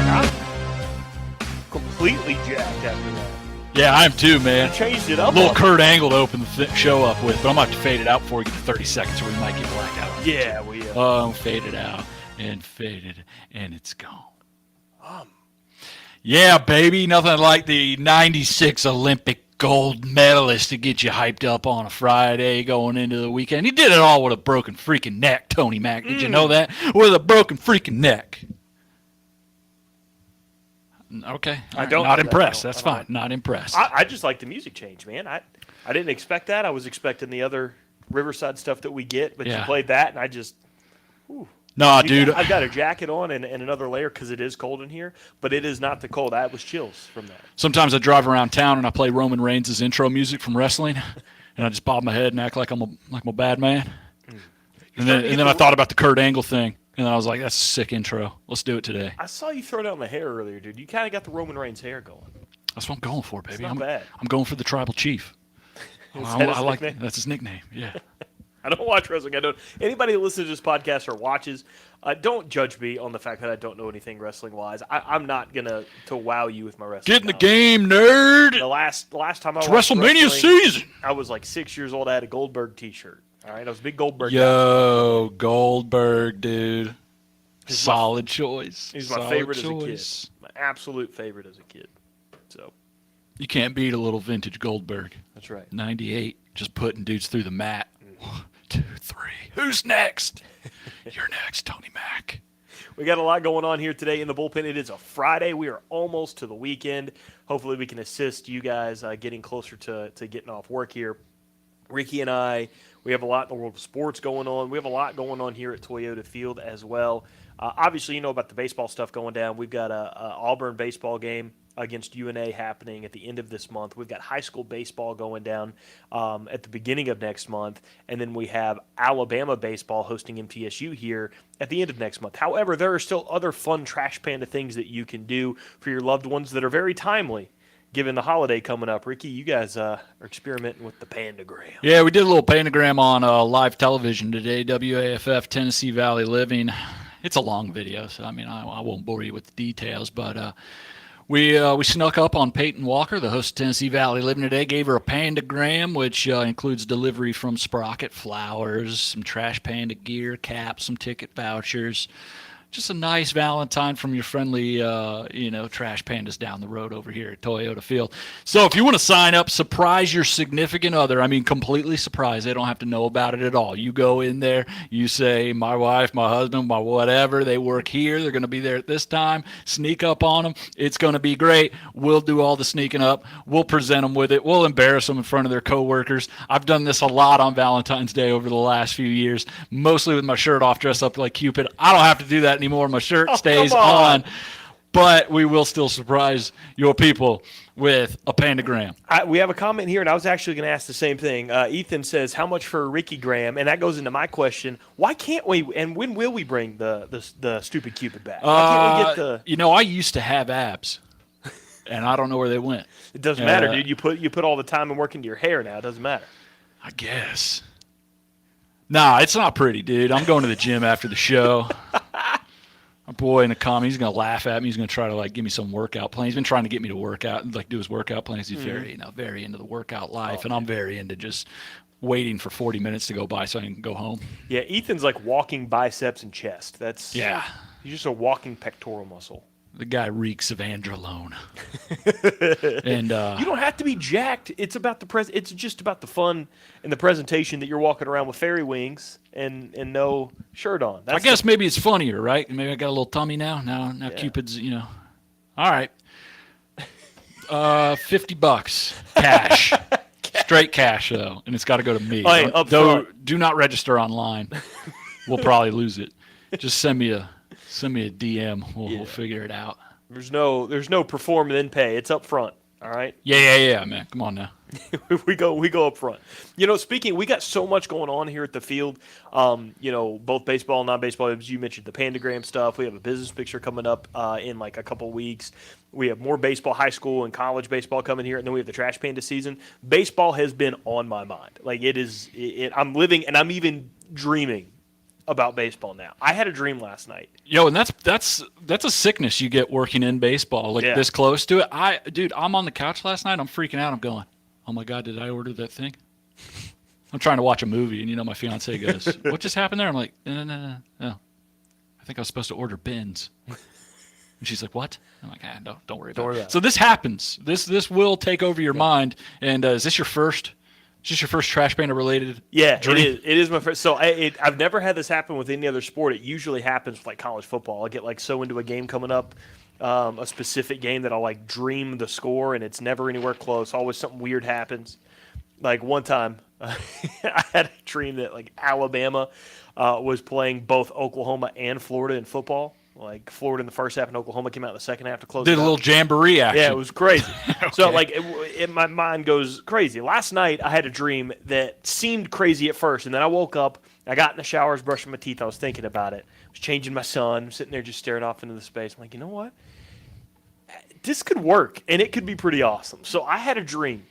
I'm completely jacked after that. Yeah, I am too, man. You changed it up. A little Kurt Angle to open the show up with, but I'm going to have to fade it out before we get to 30 seconds or we might get blacked out. Yeah, we fade it out and faded, and it's gone. Yeah, baby, nothing like the 96 Olympic gold medalist to get you hyped up on a Friday going into the weekend. He did it all with a broken freaking neck, Tony Mack. Did you know that? With a broken freaking neck. Okay. Not impressed. That's fine. Not impressed. I just like the music change, man. I didn't expect that. I was expecting the other Riverside stuff that we get, but you played that, and I just dude. I've got a jacket on and another layer because it is cold in here, but it is not the cold. That was chills from that. Sometimes I drive around town and I play Roman Reigns' intro music from wrestling, and I just bob my head and act like I'm a bad man. And then I thought about the Kurt Angle thing, and I was like, that's a sick intro. Let's do it today. I saw you throw down the hair earlier, dude. You kind of got the Roman Reigns hair going. That's what I'm going for, baby. It's not bad. I'm going for the Tribal Chief. I like that. That's his nickname. Yeah. I don't watch wrestling. I don't. Anybody that listens to this podcast or watches, don't judge me on the fact that I don't know anything wrestling wise. I'm not gonna wow you with my wrestling. Get in the game, nerd. The last time I watched WrestleMania season. I was like 6 years old. I had a Goldberg T-shirt. All right, I was a big Goldberg guy. Goldberg, dude. Solid choice. He's my favorite as a kid. My absolute favorite as a kid. So you can't beat a little vintage Goldberg. That's right. 98, just putting dudes through the mat. 1, 2, 3. Who's next? You're next, Tony Mack. We got a lot going on here today in the bullpen. It is a Friday. We are almost to the weekend. Hopefully we can assist you guys getting closer to getting off work here. Ricky and I, we have a lot in the world of sports going on. We have a lot going on here at Toyota Field as well. Obviously, you know about the baseball stuff going down. We've got a Auburn baseball game against UNA happening at the end of this month. We've got high school baseball going down at the beginning of next month. And then we have Alabama baseball hosting MTSU here at the end of next month. However, there are still other fun Trash Panda things that you can do for your loved ones that are very timely. Given the holiday coming up, Ricky, you guys are experimenting with the Pandagram. Yeah, we did a little Pandagram on live television today, WAFF, Tennessee Valley Living. It's a long video, so I won't bore you with the details, but we snuck up on Peyton Walker, the host of Tennessee Valley Living today, gave her a Pandagram, which includes delivery from Sprocket Flowers, some Trash Panda gear, caps, some ticket vouchers. Just a nice Valentine from your friendly, Trash Pandas down the road over here at Toyota Field. So if you want to sign up, surprise your significant other. Completely surprise. They don't have to know about it at all. You go in there, you say, my wife, my husband, my whatever, they work here. They're going to be there at this time. Sneak up on them. It's going to be great. We'll do all the sneaking up. We'll present them with it. We'll embarrass them in front of their coworkers. I've done this a lot on Valentine's Day over the last few years, mostly with my shirt off, dressed up like Cupid. I don't have to do that anymore. My shirt stays on, but we will still surprise your people with a Pandagram. We have a comment here, and I was actually going to ask the same thing. Ethan says, how much for a Ricky Graham? And that goes into my question. Why can't we, and when will we bring the stupid Cupid back? Why can't we get the... I used to have abs, and I don't know where they went. It doesn't matter, dude. You put all the time and work into your hair now. It doesn't matter. I guess. Nah, it's not pretty, dude. I'm going to the gym after the show. My boy in the comment, he's going to laugh at me. He's going to try to give me some workout plan. He's been trying to get me to work out, do his workout plans. He's very into the workout life, and I'm very into just waiting for 40 minutes to go by so I can go home. Yeah, Ethan's like walking biceps and chest. He's just a walking pectoral muscle. The guy reeks of androlone. And you don't have to be jacked. It's about it's just about the fun and the presentation that you're walking around with fairy wings and no shirt on. I guess maybe it's funnier, right? Maybe I got a little tummy now. Now Cupid's, All right. $50 cash. Straight cash though, and it's got to go to me. Do not register online. We'll probably lose it. Just send me a DM. We'll figure it out. There's no perform and then pay. It's up front. All right. Yeah, man. Come on now. we go up front. Speaking, we got so much going on here at the field. Both baseball and non-baseball. As you mentioned, the Pandagram stuff. We have a business picture coming up in like a couple weeks. We have more baseball, high school and college baseball coming here, and then we have the Trash Panda season. Baseball has been on my mind. I'm living and I'm even dreaming about baseball now. I had a dream last night. Yo, and that's a sickness you get working in baseball, like this close to it. Dude, I'm on the couch last night. I'm freaking out. I'm going, oh my God, did I order that thing? I'm trying to watch a movie, and my fiance goes, what just happened there? I'm like, no. I think I was supposed to order bins. And she's like, what? I'm like, don't worry about it. So this happens. This will take over your mind. And is this your first? Is this your first Trash Panda related? Yeah, dream? It is my first. So I've never had this happen with any other sport. It usually happens with like college football. I'll get like so into a game coming up, a specific game that I'll like dream the score, and it's never anywhere close. Always something weird happens. Like one time, I had a dream that like Alabama was playing both Oklahoma and Florida in football. Like Florida in the first half and Oklahoma came out in the second half to close. Did a little jamboree action. Yeah, it was crazy. Okay. So like my mind goes crazy. Last night I had a dream that seemed crazy at first, and then I woke up. I got in the shower, I was brushing my teeth. I was thinking about it. I was changing my son, sitting there just staring off into the space. I'm like, you know what? This could work, and it could be pretty awesome. So I had a dream.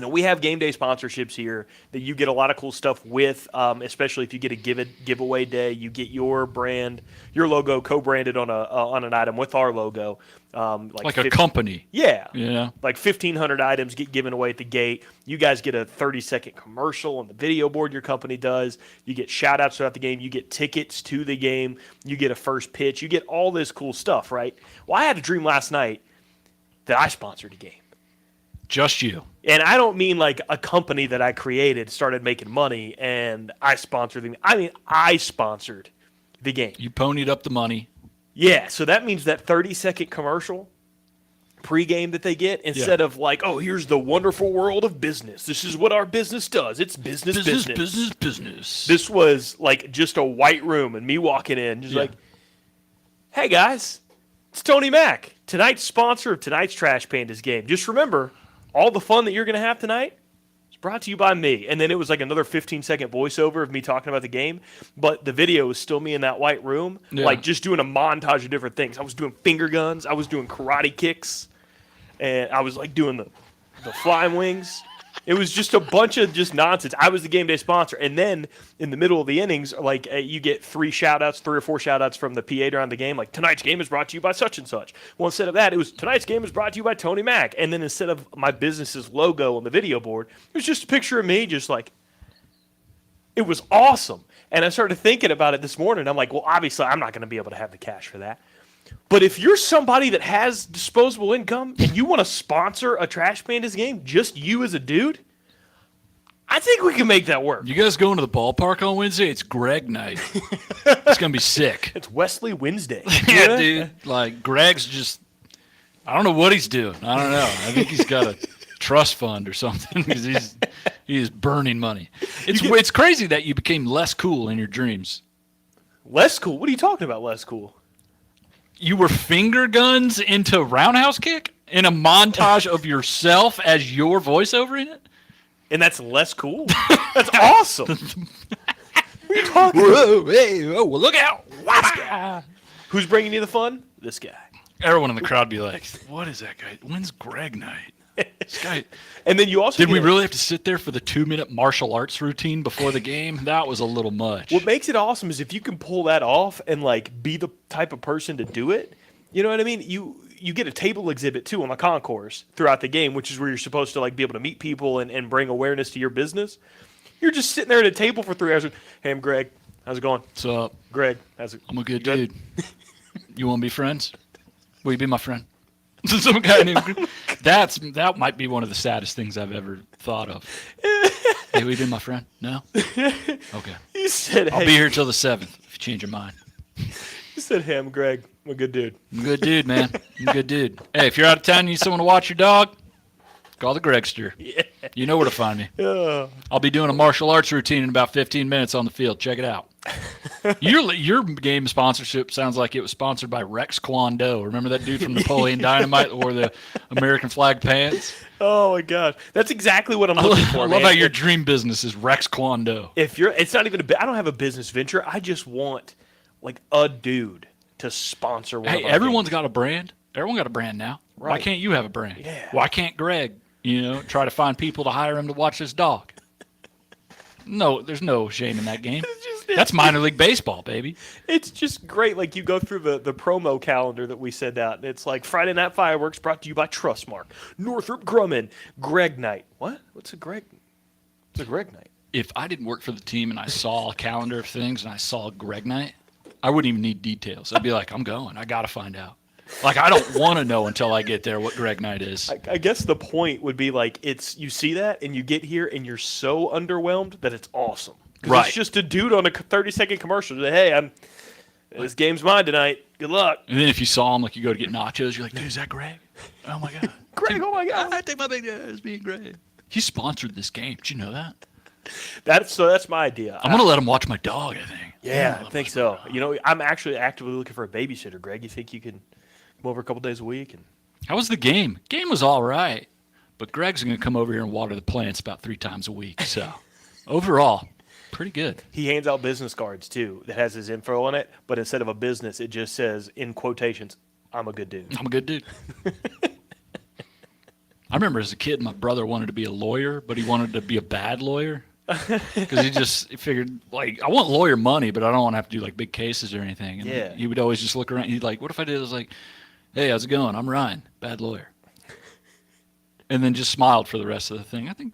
We have game day sponsorships here that you get a lot of cool stuff with, especially if you get a giveaway day. You get your brand, your logo co-branded on an item with our logo. Like a company. Yeah. Yeah. Like 1,500 items get given away at the gate. You guys get a 30-second commercial on the video board your company does. You get shout-outs throughout the game. You get tickets to the game. You get a first pitch. You get all this cool stuff, right? Well, I had a dream last night that I sponsored a game. Just you. And I don't mean like a company that I created started making money and I sponsored the game. I mean, I sponsored the game. You ponied up the money. Yeah, so that means that 30-second commercial pregame that they get, instead of like, oh, here's the wonderful world of business. This is what our business does. It's business. This was like just a white room and me walking in, just like, hey guys, it's Tony Mack, tonight's sponsor of tonight's Trash Pandas game. Just remember, all the fun that you're going to have tonight is brought to you by me. And then it was like another 15-second voiceover of me talking about the game. But the video was still me in that white room, like just doing a montage of different things. I was doing finger guns. I was doing karate kicks. And I was like doing the flying wings. It was just a bunch of just nonsense. I was the game day sponsor. And then in the middle of the innings, like you get 3 or 4 shout-outs from the PA during the game. Like, tonight's game is brought to you by such and such. Well, instead of that, it was, tonight's game is brought to you by Tony Mack. And then instead of my business's logo on the video board, it was just a picture of me just like, it was awesome. And I started thinking about it this morning. I'm like, well, obviously I'm not going to be able to have the cash for that. But if you're somebody that has disposable income and you want to sponsor a Trash Pandas game, just you as a dude, I think we can make that work. You guys going to the ballpark on Wednesday? It's Greg night. It's going to be sick. It's Wesley Wednesday. Yeah, dude. Like, Greg's just, I don't know what he's doing. I don't know. I think he's got a trust fund or something because he's burning money. It's crazy that you became less cool in your dreams. Less cool? What are you talking about, less cool? You were finger guns into roundhouse kick in a montage of yourself as your voiceover in it? And that's less cool? That's awesome. What are you talking about? Whoa, hey, well, look out. Who's bringing you the fun? This guy. Everyone in the crowd be like, what is that guy? When's Greg night? This guy. And then you also Did we really have to sit there for the 2-minute martial arts routine before the game? That was a little much. What makes it awesome is if you can pull that off and like be the type of person to do it. You know what I mean? You get a table exhibit too on the concourse throughout the game, which is where you're supposed to like be able to meet people and bring awareness to your business. You're just sitting there at a table for 3 hours. Hey, I'm Greg. How's it going? What's up? Greg. How's it? I'm a good dude. You want to be friends? Will you be my friend? Some guy named that might be one of the saddest things I've ever thought of. Hey, will you be my friend? No? Okay. You said, hey. I'll be here till the 7th if you change your mind. You said, hey, I'm Greg. I'm a good dude. I'm a good dude, man. I'm a good dude. Hey, if you're out of town and you need someone to watch your dog, call the Gregster. Yeah. You know where to find me. I'll be doing a martial arts routine in about 15 minutes on the field. Check it out. Your game sponsorship sounds like it was sponsored by Rex Kwon Do. Remember that dude from Napoleon Dynamite that wore the American flag pants? Oh my gosh, that's exactly what I'm looking for. I love how your dream business is Rex Kwon Do. It's not even I don't have a business venture. I just want like a dude to sponsor one. Hey, everyone's got a brand. Everyone got a brand now. Right. Why can't you have a brand? Yeah. Why can't Greg, try to find people to hire him to watch his dog? No, there's no shame in that game. That's minor league baseball, baby. It's just great. Like, you go through the promo calendar that we send out, and it's like Friday Night Fireworks brought to you by Trustmark, Northrop Grumman, Greg Knight. What? What's a Greg? It's a Greg Knight. If I didn't work for the team and I saw a calendar of things and I saw Greg Knight, I wouldn't even need details. I'd be like, I'm going. I got to find out. Like, I don't want to know until I get there what Greg Knight is. I guess the point would be like, you see that and you get here and you're so underwhelmed that it's awesome. Right. It's just a dude on a 30-second commercial. Say, hey, this game's mine tonight. Good luck. And then if you saw him, like, you go to get nachos, you're like, dude, is that Greg? Oh, my God. Greg, oh, my God. I think my big dad is being Greg. He sponsored this game. Did you know that? That's my idea. I'm going to let him watch my dog, I think. Yeah, I think so. You know, I'm actually actively looking for a babysitter, Greg. You think you can come over a couple days a week? How was the game? Game was all right, but Greg's going to come over here and water the plants about 3 times a week. So, overall, pretty good. He hands out business cards, too, that has his info on it, but instead of a business, it just says, in quotations, I'm a good dude. I'm a good dude. I remember as a kid, my brother wanted to be a lawyer, but he wanted to be a bad lawyer. Because he figured, like, I want lawyer money, but I don't want to have to do, like, big cases or anything. And yeah. He would always just look around. He'd like, what if I did? I was like, hey, how's it going? I'm Ryan, bad lawyer. And then just smiled for the rest of the thing. I think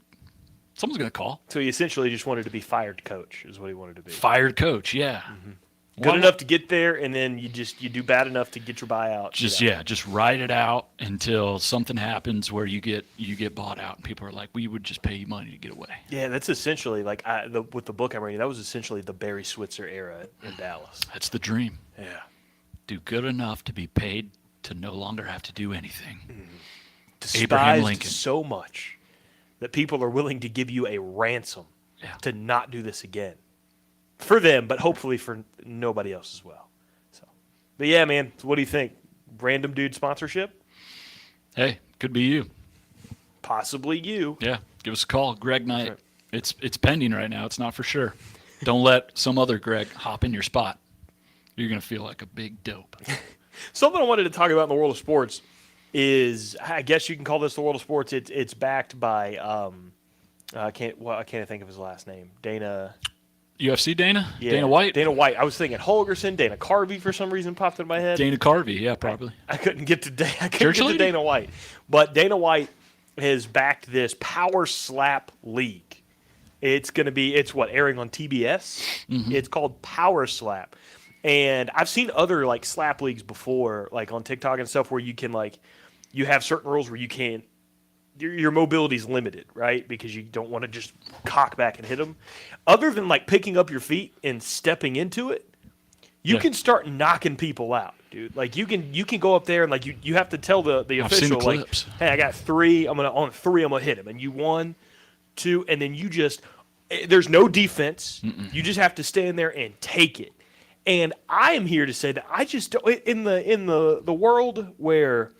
someone's going to call. So he essentially just wanted to be fired coach is what he wanted to be. Fired coach, yeah. Mm-hmm. Good enough to get there, and then you do bad enough to get your buyout. Just ride it out until something happens where you get bought out, and people are like, "We would just pay you money to get away." Yeah, that's essentially like with the book I'm reading. That was essentially the Barry Switzer era in Dallas. That's the dream. Yeah, do good enough to be paid to no longer have to do anything. Despised Abraham Lincoln so much that people are willing to give you a ransom to not do this again. For them, but hopefully for nobody else as well. So, but yeah, man, what do you think? Random dude sponsorship? Hey, could be you. Possibly you. Yeah, give us a call, Greg Knight. Right. It's pending right now. It's not for sure. Don't let some other Greg hop in your spot. You're gonna feel like a big dope. Something I wanted to talk about in the world of sports is, I guess you can call this the world of sports. It's backed by I can't think of his last name. UFC Dana? Yeah, Dana White? Dana White. I was thinking Holgerson. Dana Carvey for some reason popped in my head. Dana Carvey, yeah, probably. I couldn't get to Dana White. But Dana White has backed this Power Slap League. It's airing on TBS? Mm-hmm. It's called Power Slap. And I've seen other like slap leagues before, like on TikTok and stuff, where you can you have certain rules where you can't. Your mobility is limited, right? Because you don't want to just cock back and hit them. Other than like picking up your feet and stepping into it, you can start knocking people out, dude. Like you can go up there and like you have to tell the official, seen the like, clips. hey, I got 3. On 3 I'm gonna hit him, and you 1, 2, and then there's no defense. Mm-mm. You just have to stand there and take it. And I am here to say that I just don't, in the world where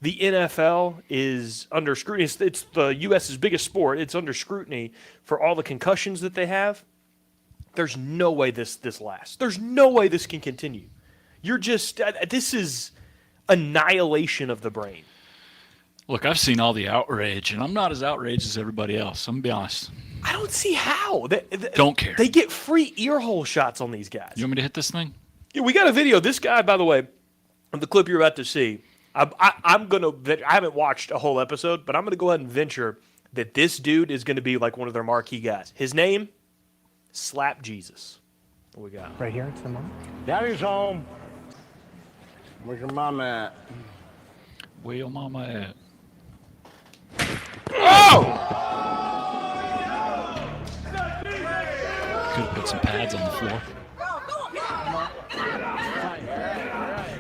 the NFL is under scrutiny. It's the U.S.'s biggest sport. It's under scrutiny for all the concussions that they have. There's no way this lasts. There's no way this can continue. This is annihilation of the brain. Look, I've seen all the outrage, and I'm not as outraged as everybody else. I'm going to be honest. I don't see how. Don't care. They get free earhole shots on these guys. You want me to hit this thing? Yeah, we got a video. This guy, by the way, the clip you're about to see, I haven't watched a whole episode, but I'm going to go ahead and venture that this dude is going to be like one of their marquee guys. His name, Slap Jesus. What we got? Right here, it's the mom. Daddy's home. Where's your mom at? Where your mama at? Oh! Could have put some pads on the floor.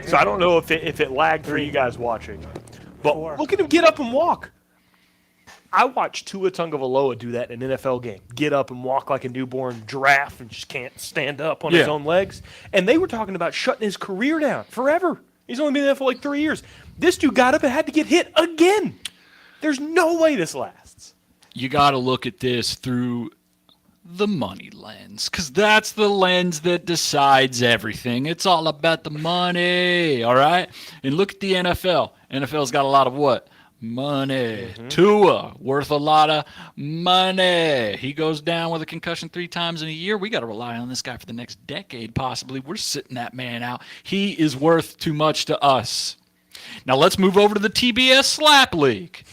So I don't know if it lagged for you guys watching, but look at him get up and walk. I watched Tua Tagovailoa do that in an NFL game. Get up and walk like a newborn giraffe and just can't stand up on his own legs. And they were talking about shutting his career down forever. He's only been there for like 3 years. This dude got up and had to get hit again. There's no way this lasts. You got to look at this through the money lens, because that's the lens that decides everything. It's all about the money, all right? And look at the NFL. NFL's got a lot of what? Money. Tua, worth a lot of money. He goes down with a concussion 3 times in a year. We got to rely on this guy for the next decade, possibly. We're sitting that man out. He is worth too much to us. Now let's move over to the TBS Slap League.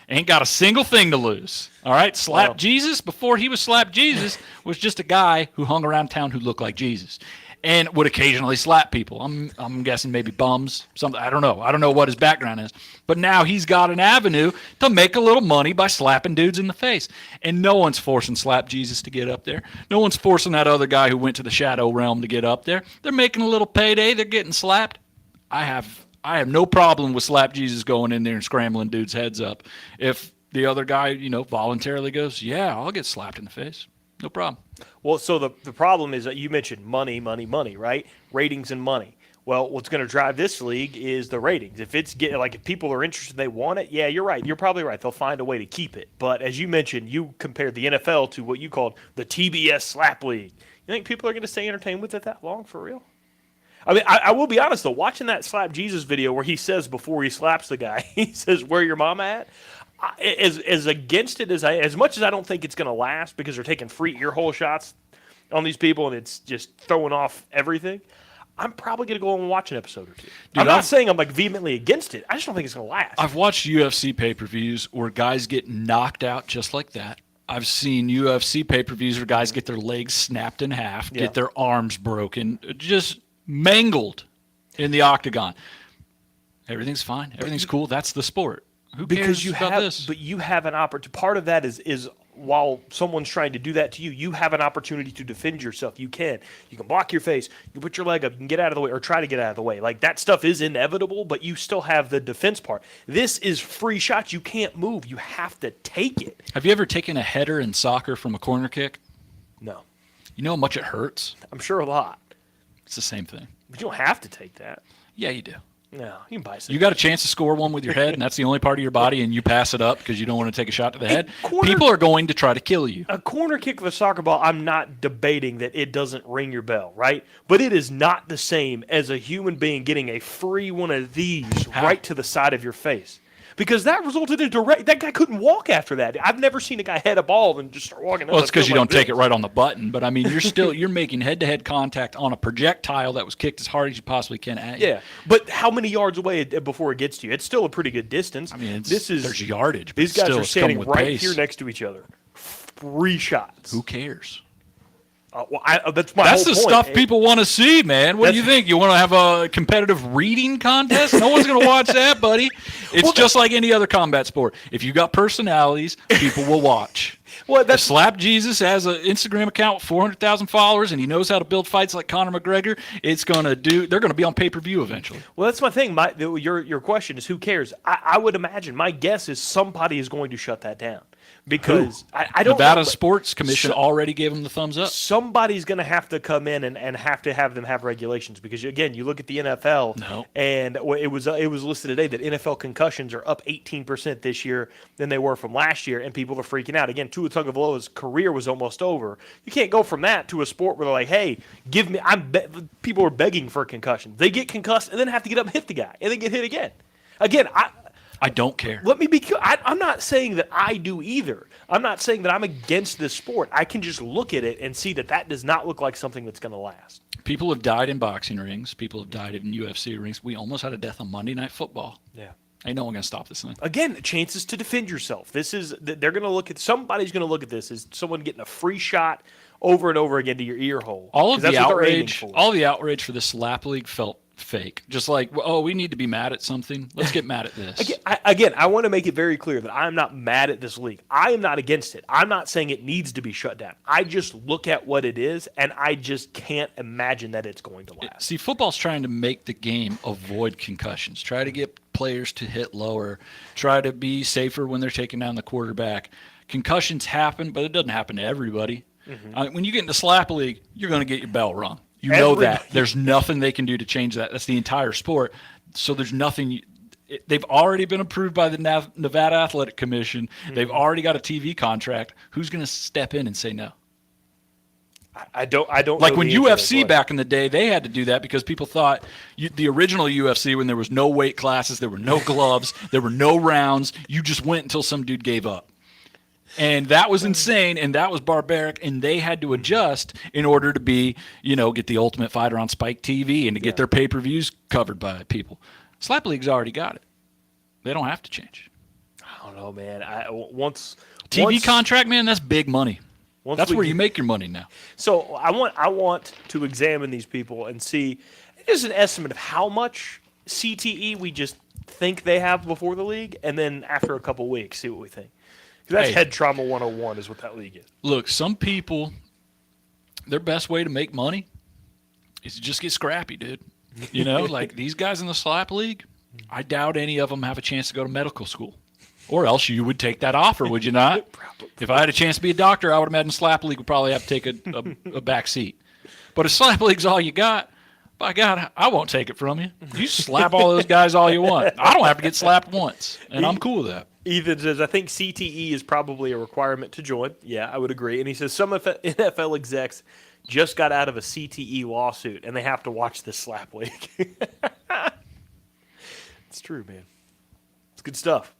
Ain't got a single thing to lose. All right, Slap Jesus, before he was Slap Jesus, was just a guy who hung around town who looked like Jesus and would occasionally slap people. I'm guessing maybe bums, something. I don't know. I don't know what his background is. But now he's got an avenue to make a little money by slapping dudes in the face. And no one's forcing Slap Jesus to get up there. No one's forcing that other guy who went to the Shadow Realm to get up there. They're making a little payday. They're getting slapped. I have no problem with Slap Jesus going in there and scrambling dudes' heads up. If the other guy, voluntarily goes, yeah, I'll get slapped in the face. No problem. Well, so the problem is that you mentioned money, right? Ratings and money. Well, what's going to drive this league is the ratings. If if people are interested, they want it. Yeah, you're right. You're probably right. They'll find a way to keep it. But as you mentioned, you compared the NFL to what you called the TBS Slap League. You think people are going to stay entertained with it that long for real? I mean, I will be honest, though. Watching that Slap Jesus video where he says before he slaps the guy, he says, where your mama at? As against it as much as I don't think it's going to last because they're taking free earhole shots on these people and it's just throwing off everything, I'm probably going to go and watch an episode or two. Dude, I'm not saying I'm vehemently against it. I just don't think it's going to last. I've watched UFC pay-per-views where guys get knocked out just like that. I've seen UFC pay-per-views where guys get their legs snapped in half, get their arms broken, just mangled in the octagon. Everything's fine. Everything's cool. That's the sport. Who cares about this? But you have an opportunity. Part of that is while someone's trying to do that to you, you have an opportunity to defend yourself. You can block your face. You can put your leg up. You can get out of the way or try to get out of the way. Like that stuff is inevitable, but you still have the defense part. This is free shots. You can't move. You have to take it. Have you ever taken a header in soccer from a corner kick? No. You know how much it hurts? I'm sure a lot. It's the same thing. But you don't have to take that. Yeah, you do. No, you can buy something. You got a chance to score one with your head, and that's the only part of your body, and you pass it up because you don't want to take a shot to the head. People are going to try to kill you. A corner kick with a soccer ball, I'm not debating that it doesn't ring your bell, right? But it is not the same as a human being getting a free one of these right to the side of your face. Because that resulted in that guy couldn't walk after that. I've never seen a guy head a ball and just start walking. Well, it's because you don't take it right on the button. But I mean, you're making head-to-head contact on a projectile that was kicked as hard as you possibly can at you. Yeah, but how many yards away before it gets to you? It's still a pretty good distance. I mean, there's yardage. These guys are standing right pace. here next to each other. Free shots. Who cares? That's my whole point. The stuff people want to see, man. What do you think? You want to have a competitive reading contest? No one's going to watch that, buddy. It's just like any other combat sport. If you got personalities, people will watch. If Slap Jesus has an Instagram account with 400,000 followers and he knows how to build fights like Conor McGregor, they're going to be on pay-per-view eventually. Well, that's my thing. Your question is who cares? I would imagine, my guess is somebody is going to shut that down. Because I don't Nevada Sports Commission already gave them the thumbs up. Somebody's going to have to come in and have to have them have regulations because, again, you look at the NFL and it was listed today that NFL concussions are up 18% this year than they were from last year, and people are freaking out. Again, Tua Tagovailoa's career was almost over. You can't go from that to a sport where they're like, hey, give me – people are begging for concussions. They get concussed and then have to get up and hit the guy and then get hit again. Again, I don't care. Let me be clear. I'm not saying that I do either. I'm not saying that I'm against this sport. I can just look at it and see that does not look like something that's going to last. People have died in boxing rings. People have died in UFC rings. We almost had a death on Monday Night Football. Yeah. Ain't no one going to stop this thing. Again, chances to defend yourself. They're going to look at, somebody's going to look at this as someone getting a free shot over and over again to your ear hole. All the outrage for the Slap League felt fake. Just like, we need to be mad at something. Let's get mad at this. Again, I want to make it very clear that I'm not mad at this league. I am not against it. I'm not saying it needs to be shut down. I just look at what it is, and I just can't imagine that it's going to last. See, football's trying to make the game avoid concussions. Try to get players to hit lower. Try to be safer when they're taking down the quarterback. Concussions happen, but it doesn't happen to everybody. Mm-hmm. When you get into Slap League, you're going to get your bell rung. You know that. There's nothing they can do to change that. That's the entire sport. So there's nothing. They've already been approved by the Nevada Athletic Commission. Mm-hmm. They've already got a TV contract. Who's going to step in and say no? I don't Like know when the answer to that UFC question. back in the day, they had to do that because people thought the original UFC, when there was no weight classes, there were no gloves, there were no rounds, you just went until some dude gave up. And that was insane, and that was barbaric, and they had to adjust in order to be, get the Ultimate Fighter on Spike TV and to get their pay-per-views covered by people. Slap League's already got it. They don't have to change. I don't know, man. TV contract, man, that's big money. Once That's we where get- you make your money now. So I want to examine these people and see just an estimate of how much CTE we just think they have before the league, and then after a couple weeks, see what we think. 'Cause that's Hey. head trauma 101 is what that league is. Look, some people, their best way to make money is to just get scrappy, dude. Like these guys in the Slap League, I doubt any of them have a chance to go to medical school. Or else you would take that offer, would you not? If I had a chance to be a doctor, I would imagine Slap League would probably have to take a back seat. But if Slap League's all you got, by God, I won't take it from you. You slap all those guys all you want. I don't have to get slapped once, and I'm cool with that. Ethan says, I think CTE is probably a requirement to join. Yeah, I would agree. And he says some NFL execs just got out of a CTE lawsuit, and they have to watch this Slap League. It's true, man. It's good stuff.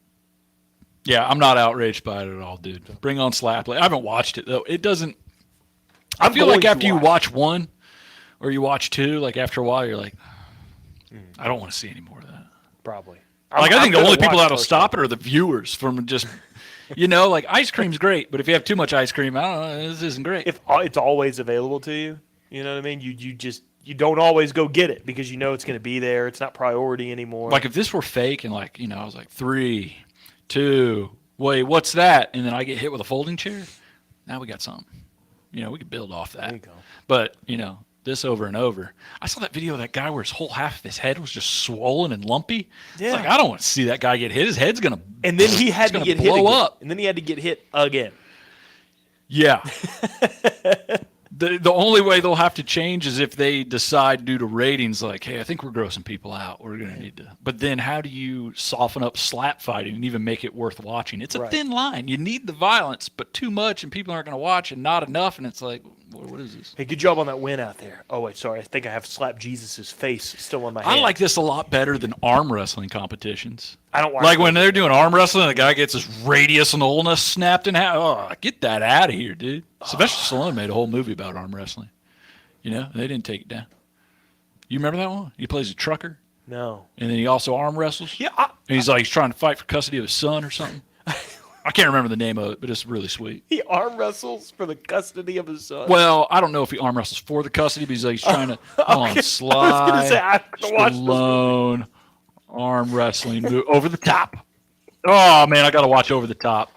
Yeah, I'm not outraged by it at all, dude. Bring on Slap League. I haven't watched it, though. It doesn't – I feel like after you watch one or you watch two, like after a while, you're like, I don't want to see any more of that. Probably. I think the only people that'll stop it are the viewers from just, like ice cream's great, but if you have too much ice cream, I don't know, this isn't great. If it's always available to you, you know what I mean? You don't always go get it because you know it's going to be there. It's not priority anymore. Like if this were fake and like, I was like 3, 2, wait, what's that? And then I get hit with a folding chair. Now we got something. We could build off that. There you go. But, this over and over. I saw that video of that guy where his whole half of his head was just swollen and lumpy. Yeah. It's like, I don't want to see that guy get hit. His head's going to And then he had to get hit blow again. up. And then he had to get hit again. Yeah. The only way they'll have to change is if they decide due to ratings, like, hey, I think we're grossing people out. We're going to need to. But then how do you soften up slap fighting and even make it worth watching? It's a Right. thin line. You need the violence, but too much and people aren't going to watch and not enough. And it's like, what is this? Hey, good job on that win out there. Oh, wait, sorry. I think I have Slap Jesus' face still on my hand. I like this a lot better than arm wrestling competitions. I don't watch Like when those. they're doing arm wrestling, the guy gets his radius and ulna snapped in half. Oh, get that out of here, dude. Sylvester Stallone made a whole movie about arm wrestling. They didn't take it down. You remember that one? He plays a trucker, No. and then he also arm wrestles. Yeah, And he's trying to fight for custody of his son or something. I can't remember the name of it, but it's really sweet. he arm wrestles for the custody of his son. Well, I don't know if he arm wrestles for the custody, but he's trying to Sly I was going to say, I have to watch this. Stallone arm wrestling over the top. Oh man, I got to watch Over the Top.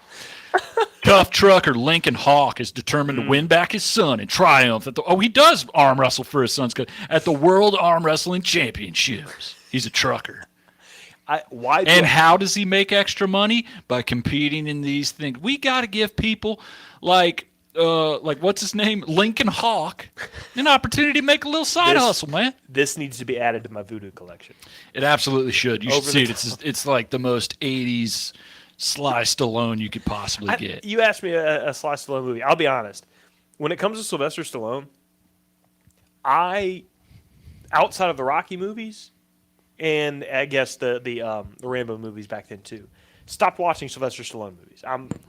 Tough trucker Lincoln Hawk is determined to win back his son in triumph. He does arm wrestle for his son's good at the World Arm Wrestling Championships. He's a trucker. How does he make extra money? By competing in these things. We got to give people like what's his name, Lincoln Hawk, an opportunity to make a little side hustle, man. This needs to be added to my voodoo collection. It absolutely should. You should Over see the it. It's like the most 80s Sly Stallone you could possibly get. You asked me a Sly Stallone movie. I'll be honest. When it comes to Sylvester Stallone, outside of the Rocky movies, and I guess the Rambo movies back then too, stopped watching Sylvester Stallone movies.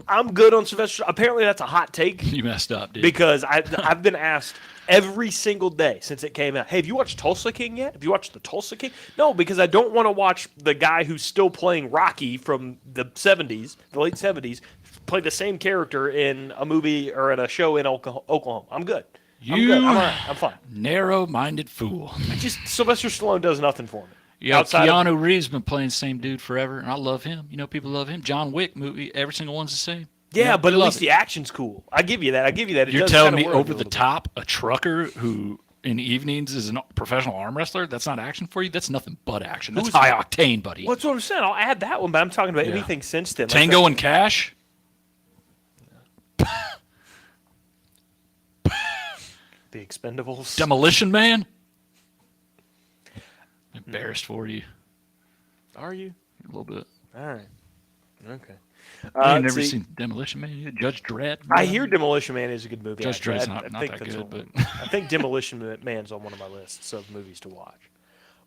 I'm good on Sylvester. Apparently that's a hot take. You messed up, dude. Because I've been asked every single day since it came out, hey, have you watched Tulsa King yet? Have you watched the Tulsa King? No, because I don't want to watch the guy who's still playing Rocky from the 70s, the late 70s, play the same character in a movie or in a show in Oklahoma. I'm good. I'm good. I'm all right. I'm fine. Narrow-minded fool. Sylvester Stallone does nothing for me. Yeah, Keanu Reeves been playing the same dude forever, and I love him. People love him. John Wick movie, every single one's the same. Yeah, but at least the action's cool. I give you that. You're telling me Over the Top, a trucker who in evenings is a professional arm wrestler, that's not action for you? That's nothing but action. That's high octane, buddy. What's what I'm saying? I'll add that one, but I'm talking about anything since then. Tango and Cash? The Expendables. Demolition Man? Embarrassed for you. Are you? A little bit. All right. Okay. I've never see, seen Demolition Man. Judge Dredd. I hear Demolition Man is a good movie. Judge actually. Dredd's I not think that that's good, but I think Demolition Man's on one of my lists of movies to watch.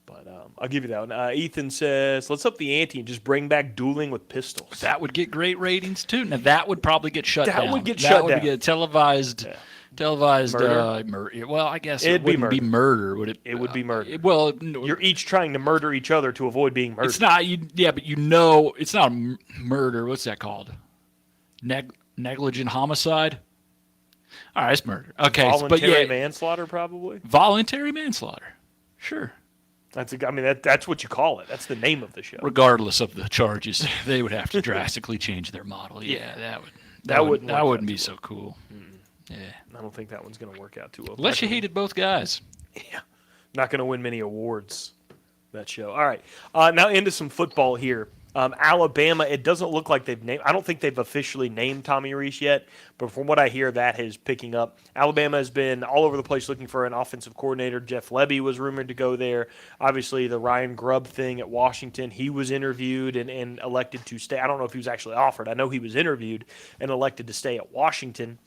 But I'll give you that one. Ethan says, let's up the ante and just bring back dueling with pistols. that would get great ratings too. Now that would probably get shut down. That would get that shut would down. Get televised. Yeah. Televised Murder? murder. Well, I guess It'd it be wouldn't be murder, would it? It would be murder. Well, You're each trying to murder each other to avoid being murdered. it's not. Yeah, but it's not a murder. What's that called? Negligent homicide. All right, it's murder. Okay, Voluntary manslaughter, probably. Voluntary manslaughter. Sure. That's what you call it. That's the name of the show. Regardless of the charges, they would have to drastically change their model. Yeah, that wouldn't be so cool. Yeah. I don't think that one's going to work out too well. Unless you hated both guys. Yeah. Not going to win many awards, that show. All right. Now into some football here. Alabama, it doesn't look like they've named – I don't think they've officially named Tommy Rees yet, but from what I hear, that is picking up. Alabama has been all over the place looking for an offensive coordinator. Jeff Lebby was rumored to go there. Obviously, the Ryan Grubb thing at Washington, he was interviewed and elected to stay. I don't know if he was actually offered. I know he was interviewed and elected to stay at Washington.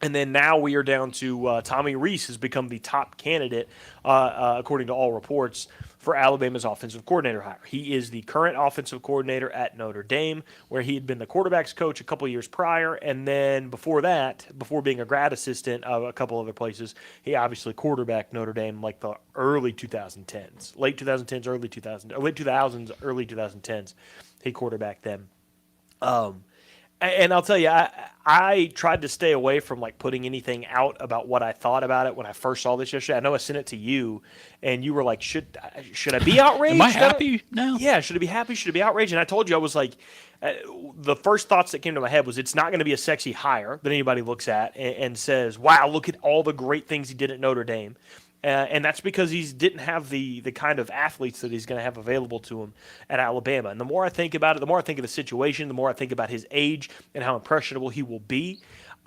And then now we are down to Tommy Rees has become the top candidate, according to all reports, for Alabama's offensive coordinator hire. He is the current offensive coordinator at Notre Dame, where he had been the quarterback's coach a couple years prior. And then before that, before being a grad assistant of a couple other places, he obviously quarterbacked Notre Dame like the early 2010s, late 2010s, early 2000s, early 2010s. He quarterbacked them. And I'll tell you, I tried to stay away from like putting anything out about what I thought about it when I first saw this yesterday. I know I sent it to you, and you were like, "Should I be outraged? Am I happy now? Yeah, should I be happy? Should I be outraged?" And I told you I was like, the first thoughts that came to my head was it's not going to be a sexy hire that anybody looks at and says, "Wow, look at all the great things he did at Notre Dame." And that's because he didn't have the kind of athletes that he's going to have available to him at Alabama. And the more I think about it, the more I think of the situation, the more I think about his age and how impressionable he will be.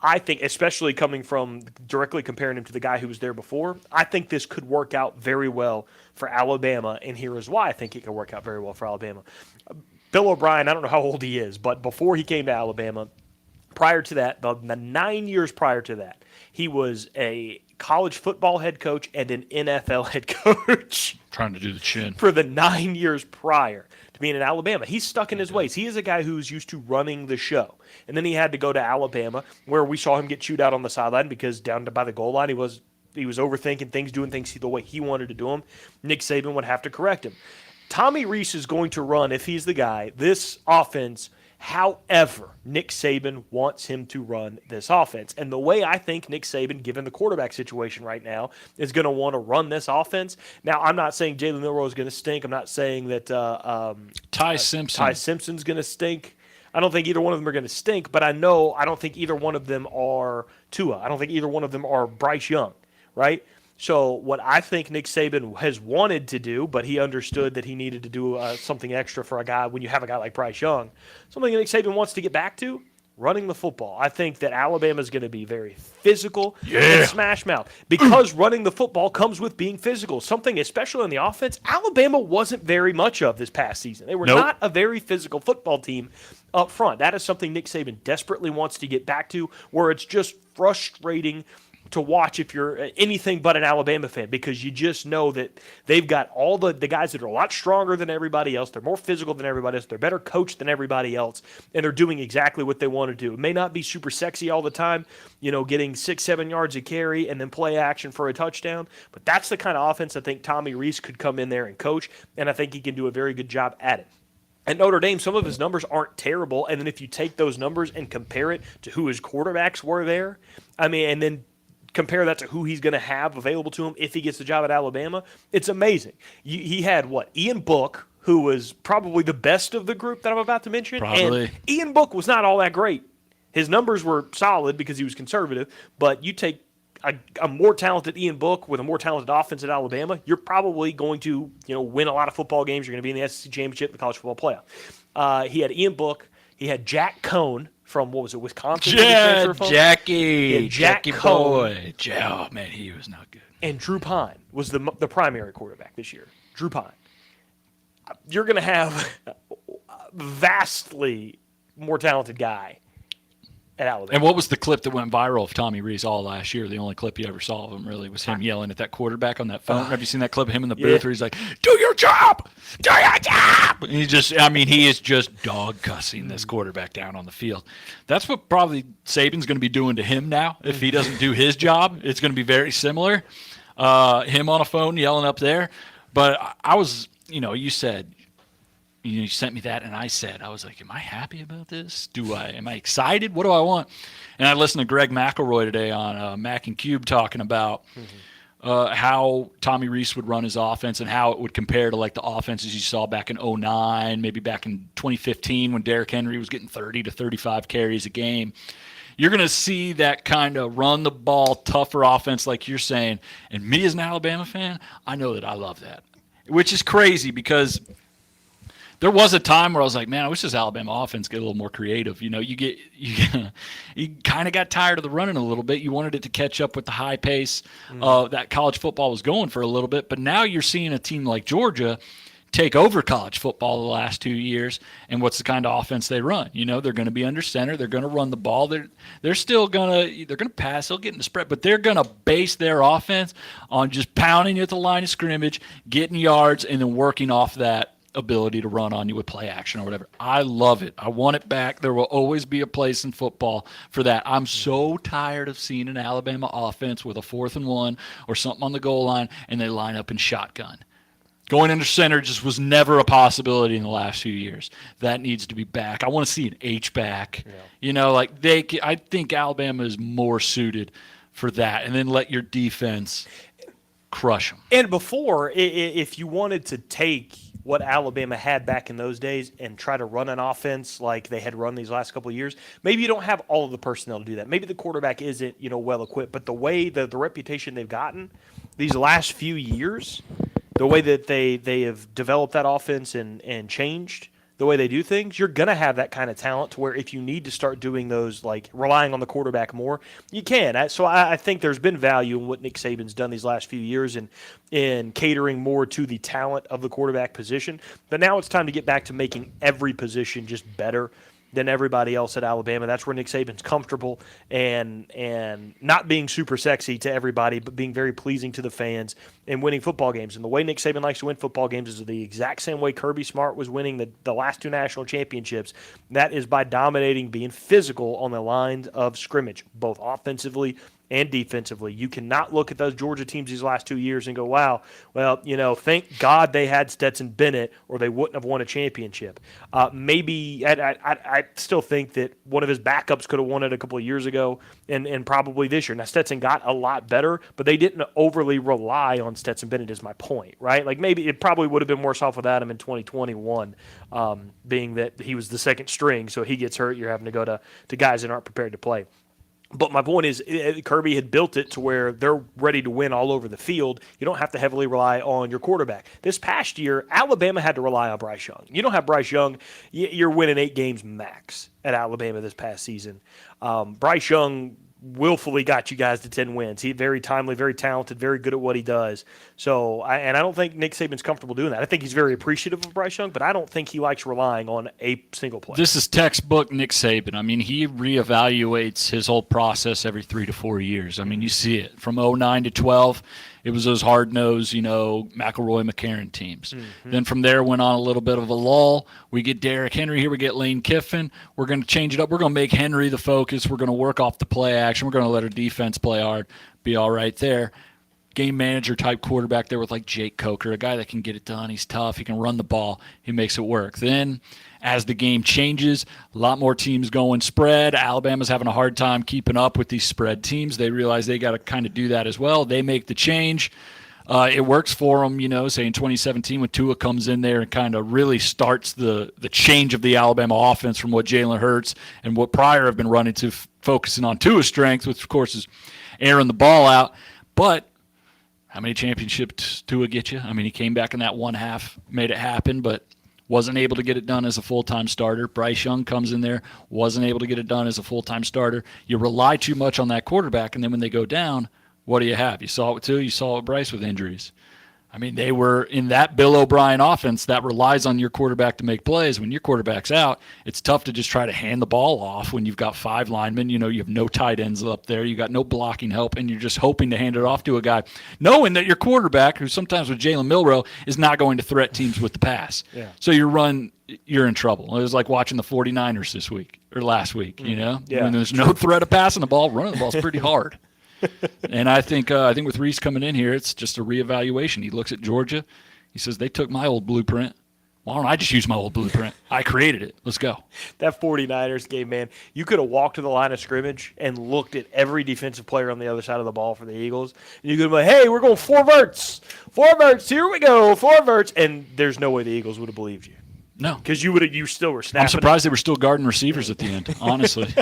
I think, especially coming from directly comparing him to the guy who was there before, I think this could work out very well for Alabama. And here is why I think it could work out very well for Alabama. Bill O'Brien, I don't know how old he is, but before he came to Alabama, prior to that, the 9 years prior to that, he was a college football head coach and an NFL head coach. Trying to do the chin. For the 9 years prior to being in Alabama. He's stuck in his ways. He is a guy who's used to running the show. And then he had to go to Alabama, where we saw him get chewed out on the sideline because down by the goal line, he was overthinking things, doing things the way he wanted to do them. Nick Saban would have to correct him. Tommy Rees is going to run, if he's the guy, this offense however Nick Saban wants him to run this offense. And the way I think Nick Saban, given the quarterback situation right now, is going to want to run this offense. Now, I'm not saying Jalen Milroe is going to stink. I'm not saying that Ty Simpson's going to stink. I don't think either one of them are going to stink, but I don't think either one of them are Tua. I don't think either one of them are Bryce Young, right? So what I think Nick Saban has wanted to do, but he understood that he needed to do something extra for a guy when you have a guy like Bryce Young, something Nick Saban wants to get back to, running the football. I think that Alabama is going to be very physical and smash mouth because running the football comes with being physical. Something, especially on the offense, Alabama wasn't very much of this past season. They were not a very physical football team up front. That is something Nick Saban desperately wants to get back to, where it's just frustrating to watch if you're anything but an Alabama fan, because you just know that they've got all the guys that are a lot stronger than everybody else. They're more physical than everybody else. They're better coached than everybody else, and they're doing exactly what they want to do. It may not be super sexy all the time, getting 6-7 yards a carry and then play action for a touchdown, but that's the kind of offense I think Tommy Rees could come in there and coach, and I think he can do a very good job at it. At Notre Dame, some of his numbers aren't terrible, and then if you take those numbers and compare it to who his quarterbacks were there, and then compare that to who he's going to have available to him if he gets the job at Alabama, it's amazing. He had, Ian Book, who was probably the best of the group that I'm about to mention. Probably. And Ian Book was not all that great. His numbers were solid because he was conservative, but you take a more talented Ian Book with a more talented offense at Alabama, you're probably going to win a lot of football games. You're going to be in the SEC Championship, the College Football Playoff. He had Ian Book. He had Jack Cohn from, Wisconsin? Yeah, Jackie Cohn. boy. Oh, man, he was not good. And Drew Pine was the primary quarterback this year. Drew Pine. You're going to have vastly more talented guy at Alabama. And what was the clip that went viral of Tommy Rees all last year? The only clip you ever saw of him really was him yelling at that quarterback on that phone. Have you seen that clip of him in the booth where he's like, "Do your job! Do your job!" And he is just dog cussing this quarterback down on the field. That's what probably Saban's going to be doing to him now. If he doesn't do his job, it's going to be very similar. Him on a phone yelling up there. But I was, you said, you sent me that, and I was like, am I happy about this? Am I excited? What do I want? And I listened to Greg McElroy today on Mac and Cube talking about how Tommy Rees would run his offense and how it would compare to like the offenses you saw back in 2009, maybe back in 2015 when Derrick Henry was getting 30 to 35 carries a game. You're going to see that kind of run the ball, tougher offense like you're saying. And me as an Alabama fan, I know that I love that, which is crazy because – there was a time where I was like, man, I wish this Alabama offense get a little more creative. You kind of got tired of the running a little bit. You wanted it to catch up with the high pace that college football was going for a little bit. But now you're seeing a team like Georgia take over college football the last 2 years. And what's the kind of offense they run? They're going to be under center. They're going to run the ball. They're still going to pass. They'll get in the spread, but they're going to base their offense on just pounding you at the line of scrimmage, getting yards, and then working off that ability to run on you with play action or whatever. I love it. I want it back. There will always be a place in football for that. I'm so tired of seeing an Alabama offense with a 4th and 1 or something on the goal line and they line up in shotgun. Going under center just was never a possibility in the last few years. That needs to be back. I want to see an H-back. Yeah. I think Alabama is more suited for that, and then let your defense crush them. And before, if you wanted to take what Alabama had back in those days and try to run an offense like they had run these last couple of years, maybe you don't have all of the personnel to do that. Maybe the quarterback isn't, well equipped, but the way the reputation they've gotten these last few years, the way that they have developed that offense and changed the way they do things, you're going to have that kind of talent to where if you need to start doing those, like relying on the quarterback more, you can. So I think there's been value in what Nick Saban's done these last few years in catering more to the talent of the quarterback position. But now it's time to get back to making every position just better than everybody else at Alabama. That's where Nick Saban's comfortable and not being super sexy to everybody, but being very pleasing to the fans and winning football games. And the way Nick Saban likes to win football games is the exact same way Kirby Smart was winning the last 2 national championships. That is by dominating, being physical on the lines of scrimmage, both offensively and defensively. You cannot look at those Georgia teams these last 2 years and go, wow, well, thank God they had Stetson Bennett or they wouldn't have won a championship. Maybe I still think that one of his backups could have won it a couple of years ago and probably this year. Now, Stetson got a lot better, but they didn't overly rely on Stetson Bennett is my point, right? Like maybe it probably would have been worse off without him in 2021, being that he was the second string, so he gets hurt, you're having to go to guys that aren't prepared to play. But my point is, Kirby had built it to where they're ready to win all over the field. You don't have to heavily rely on your quarterback. This past year, Alabama had to rely on Bryce Young. You don't have Bryce Young, you're winning 8 games max at Alabama this past season. Bryce Young willfully got you guys to 10 wins. He's very timely, very talented, very good at what he does. So, I don't think Nick Saban's comfortable doing that. I think he's very appreciative of Bryce Young, but I don't think he likes relying on a single player. This is textbook Nick Saban. I mean, he reevaluates his whole process every 3 to 4 years. I mean, you see it. From 2009 to 12, it was those hard-nosed, McElroy, McCarron teams. Mm-hmm. Then from there went on a little bit of a lull. We get Derrick Henry here. We get Lane Kiffin. We're going to change it up. We're going to make Henry the focus. We're going to work off the play action. We're going to let our defense play hard, be all right there. Game manager type quarterback there with like Jake Coker, a guy that can get it done. He's tough. He can run the ball. He makes it work. Then as the game changes, a lot more teams going spread. Alabama's having a hard time keeping up with these spread teams. They realize they got to kind of do that as well. They make the change. It works for them, say in 2017 when Tua comes in there and kind of really starts the change of the Alabama offense from what Jalen Hurts and what Pryor have been running to focusing on Tua's strength, which of course is airing the ball out. But how many championships Tua get you? I mean, he came back in that one half, made it happen, but wasn't able to get it done as a full-time starter. Bryce Young comes in there, wasn't able to get it done as a full-time starter. You rely too much on that quarterback, and then when they go down, what do you have? You saw it with Tua, you saw it with Bryce with injuries. I mean, they were in that Bill O'Brien offense that relies on your quarterback to make plays. When your quarterback's out, it's tough to just try to hand the ball off when you've got 5 linemen. You have no tight ends up there. You got no blocking help, and you're just hoping to hand it off to a guy, knowing that your quarterback, who sometimes with Jalen Milroe, is not going to threat teams with the pass. Yeah. So you're in trouble. It was like watching the 49ers this week or last week, Yeah. When there's no threat of passing the ball, running the ball is pretty hard. And I think with Reese coming in here, it's just a reevaluation. He looks at Georgia. He says, they took my old blueprint. Why don't I just use my old blueprint? I created it. Let's go. That 49ers game, man, you could have walked to the line of scrimmage and looked at every defensive player on the other side of the ball for the Eagles. And you could be like, hey, we're going 4 verts. 4 verts. Here we go. 4 verts. And there's no way the Eagles would have believed you. No. Because you still were snapping. I'm surprised they were still guarding receivers at the end, honestly.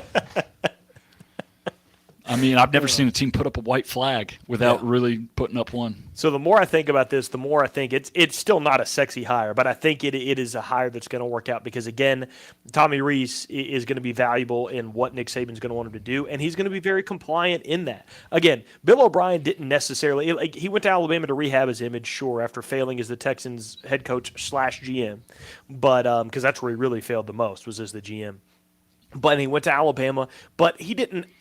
I mean, I've never seen a team put up a white flag without really putting up one. So the more I think about this, the more I think it's still not a sexy hire, but I think it is a hire that's going to work out because, again, Tommy Rees is going to be valuable in what Nick Saban's going to want him to do, and he's going to be very compliant in that. Again, Bill O'Brien didn't necessarily – he went to Alabama to rehab his image, sure, after failing as the Texans head coach / GM, but because that's where he really failed the most was as the GM. But he went to Alabama, but he didn't –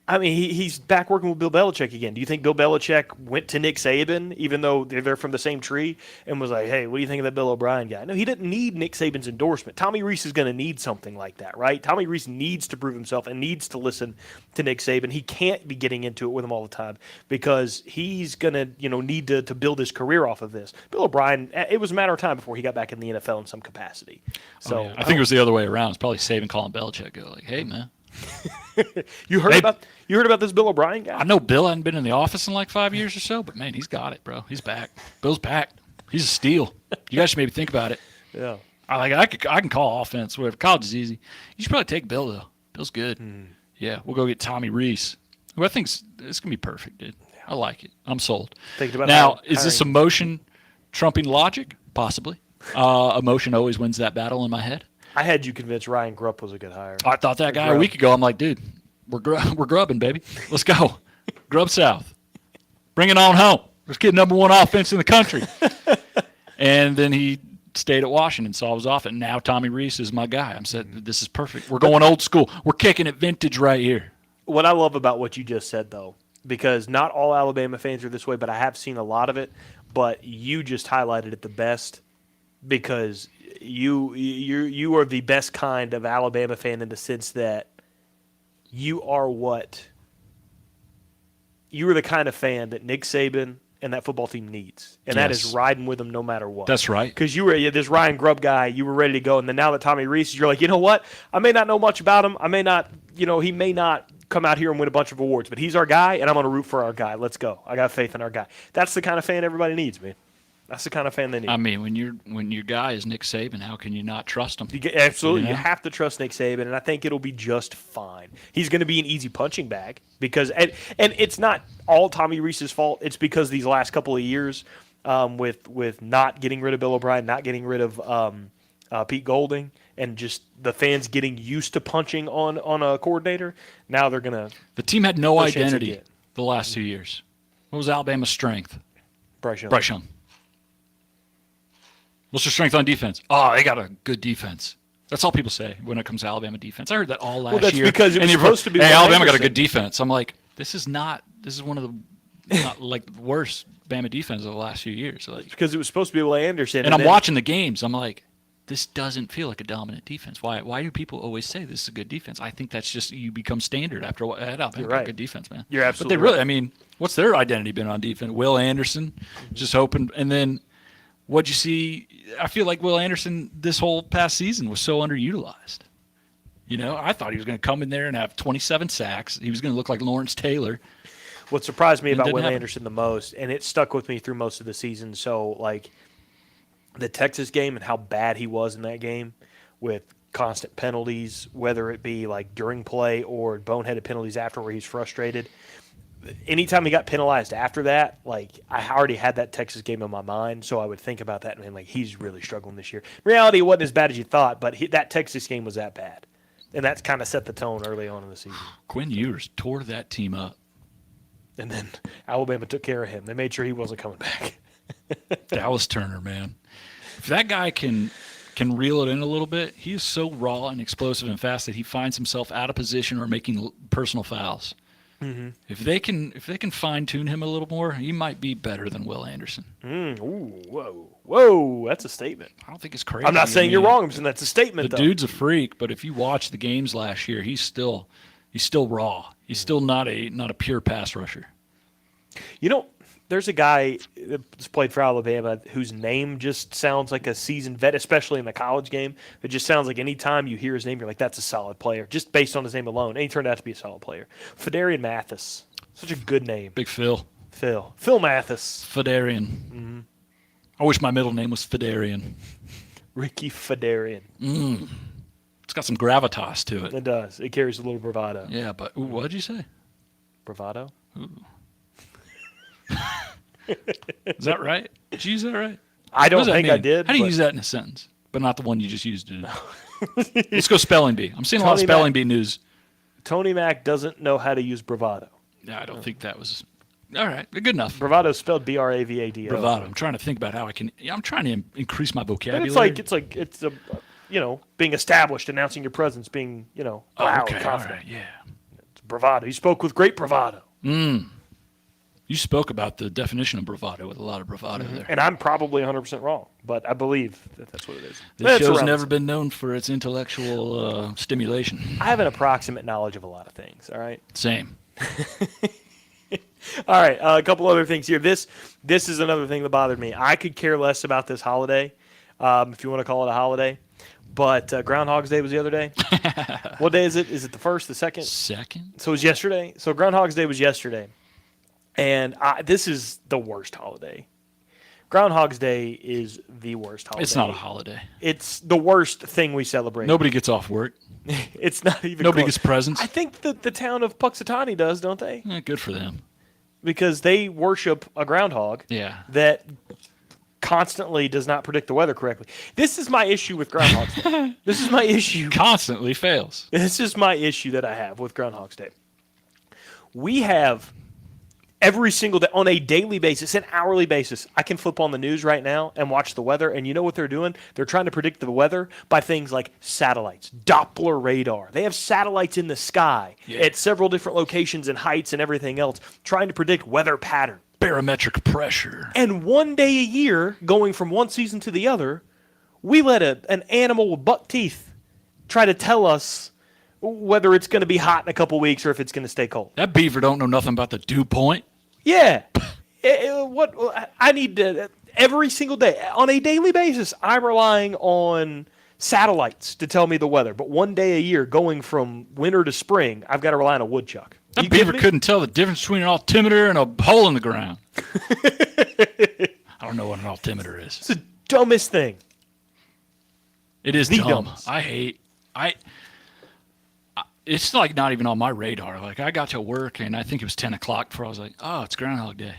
I mean, he's back working with Bill Belichick again. Do you think Bill Belichick went to Nick Saban, even though they're from the same tree, and was like, hey, what do you think of that Bill O'Brien guy? No, he didn't need Nick Saban's endorsement. Tommy Rees is going to need something like that, right? Tommy Rees needs to prove himself and needs to listen to Nick Saban. He can't be getting into it with him all the time because he's going to need to build his career off of this. Bill O'Brien, it was a matter of time before he got back in the NFL in some capacity. So I think it was the other way around. It's probably Saban calling Belichick, go like, hey, man. You heard about this Bill O'Brien guy? I know Bill hadn't been in the office in like 5 years or so, but man, he's got it, bro. He's back. Bill's back. He's a steal. You guys should maybe think about it. Yeah. I can call offense, whatever. College is easy. You should probably take Bill though. Bill's good. Yeah, we'll go get Tommy Rees, who I think's it's gonna be perfect, dude. I like it. I'm sold. Thinking about now, is this emotion trumping logic? Possibly. Emotion always wins that battle in my head. I had you convinced Ryan Grupp was a good hire. I thought that guy a week ago. I'm like, dude, we're grubbing, baby. Let's go. Grub South. Bring it on home. Let's get #1 offense in the country. And then he stayed at Washington, so I was off it. And now Tommy Rees is my guy. I'm saying this is perfect. We're going old school. We're kicking it vintage right here. What I love about what you just said, though, because not all Alabama fans are this way, but I have seen a lot of it. But you just highlighted it the best because you are the best kind of Alabama fan in the sense that you are the kind of fan that Nick Saban and that football team needs, and that is riding with them no matter what. That's right. Because you were this Ryan Grubb guy, you were ready to go, and then now that Tommy Rees, you're like, you know what? I may not know much about him. I may not, he may not come out here and win a bunch of awards, but he's our guy, and I'm going to root for our guy. Let's go. I got faith in our guy. That's the kind of fan everybody needs, man. That's the kind of fan they need. I mean, when your guy is Nick Saban, how can you not trust him? Absolutely. You have to trust Nick Saban, and I think it'll be just fine. He's going to be an easy punching bag because and it's not all Tommy Rees's fault. It's because these last couple of years with not getting rid of Bill O'Brien, not getting rid of Pete Golding, and just the fans getting used to punching on a coordinator, now they're going to – The team had no identity the last 2 years. What was Alabama's strength? Bryce Young. Bryce Young. What's their strength on defense? Oh, they got a good defense. That's all people say when it comes to Alabama defense. I heard that all last year. Well, that's because it was supposed to be. Hey, Alabama got a good defense. I'm like, this is one of the not like the worst Bama defense of the last few years. Like, because it was supposed to be Will Anderson. And I'm watching the games. I'm like, this doesn't feel like a dominant defense. Why do people always say this is a good defense? I think that's just you become standard after what Alabama got a good defense, man. You're absolutely But they really, I mean, what's their identity been on defense? Will Anderson, just hoping, and then. What'd you see? I feel like Will Anderson this whole past season was so underutilized. I thought he was going to come in there and have 27 sacks. He was going to look like Lawrence Taylor. What surprised me about Will Anderson the most, and it stuck with me through most of the season, so like the Texas game and how bad he was in that game with constant penalties, whether it be like during play or boneheaded penalties after where he's frustrated. Anytime he got penalized after that, like I already had that Texas game in my mind, so I would think about that and like he's really struggling this year. In reality, it wasn't as bad as you thought, but that Texas game was that bad, and that's kind of set the tone early on in the season. Quinn Ewers tore that team up, and then Alabama took care of him. They made sure he wasn't coming back. Dallas Turner, man. If that guy can reel it in a little bit, he is so raw and explosive and fast that he finds himself out of position or making personal fouls. Mm-hmm. If they can fine tune him a little more, he might be better than Will Anderson. Whoa, that's a statement. I don't think it's crazy. I'm not saying you're wrong. I'm saying that's a statement. The dude's a freak, but if you watch the games last year, he's still raw. He's still not a pure pass rusher. There's a guy that's played for Alabama whose name just sounds like a seasoned vet, especially in the college game. It just sounds like any time you hear his name, you're like, that's a solid player, just based on his name alone. And he turned out to be a solid player. Fedarian Mathis. Such a good name. Big Phil. Phil Mathis. Fedarian. Mm-hmm. I wish my middle name was Fedarian. Ricky Fedarian. It's got some gravitas to it. It does. It carries a little bravado. Yeah, but what did you say? Bravado? Ooh. Is that right? Did you use that right? I don't think I did. How do you use that in a sentence? But not the one you just used today. Let's go spelling bee. I'm seeing a lot of spelling bee news. Tony Mack doesn't know how to use bravado. Yeah, I don't think that was... All right, good enough. Bravado is spelled B-R-A-V-A-D-O. Bravado. I'm trying to think about how I can... I'm trying to increase my vocabulary. But it's being established, announcing your presence, being, loud, confident. All right, yeah. It's bravado. You spoke with great bravado. You spoke about the definition of bravado with a lot of bravado there. And I'm probably 100% wrong, but I believe that's what it is. This show's never been known for its intellectual stimulation. I have an approximate knowledge of a lot of things, all right? Same. All right, a couple other things here. This is another thing that bothered me. I could care less about this holiday, if you want to call it a holiday, but Groundhog's Day was the other day. What day is it? Is it the 1st, the 2nd? 2nd. So it was yesterday. So Groundhog's Day was yesterday. And this is the worst holiday. Groundhog's Day is the worst holiday. It's not a holiday. It's the worst thing we celebrate. Nobody gets off work. It's not even Nobody close. Gets presents. I think that the town of Puxatawny does, don't they? Yeah, good for them. Because they worship a groundhog that constantly does not predict the weather correctly. This is my issue with Groundhog's Day. This is my issue. Constantly fails. This is my issue that I have with Groundhog's Day. We have... every single day, on a daily basis, an hourly basis, I can flip on the news right now and watch the weather, and you know what they're doing? They're trying to predict the weather by things like satellites, Doppler radar. They have satellites in the sky at several different locations and heights and everything else, trying to predict weather patterns. Barometric pressure. And one day a year, going from one season to the other, we let an animal with buck teeth try to tell us whether it's going to be hot in a couple weeks or if it's going to stay cold. That beaver don't know nothing about the dew point. Yeah. What I need to every single day on a daily basis, I'm relying on satellites to tell me the weather. But one day a year, going from winter to spring, I've got to rely on a woodchuck. That beaver couldn't tell the difference between an altimeter and a hole in the ground. I don't know what an altimeter is. It's the dumbest thing. It is dumb. It's like not even on my radar. Like I got to work and I think it was 10 o'clock before I was like, oh, it's Groundhog Day.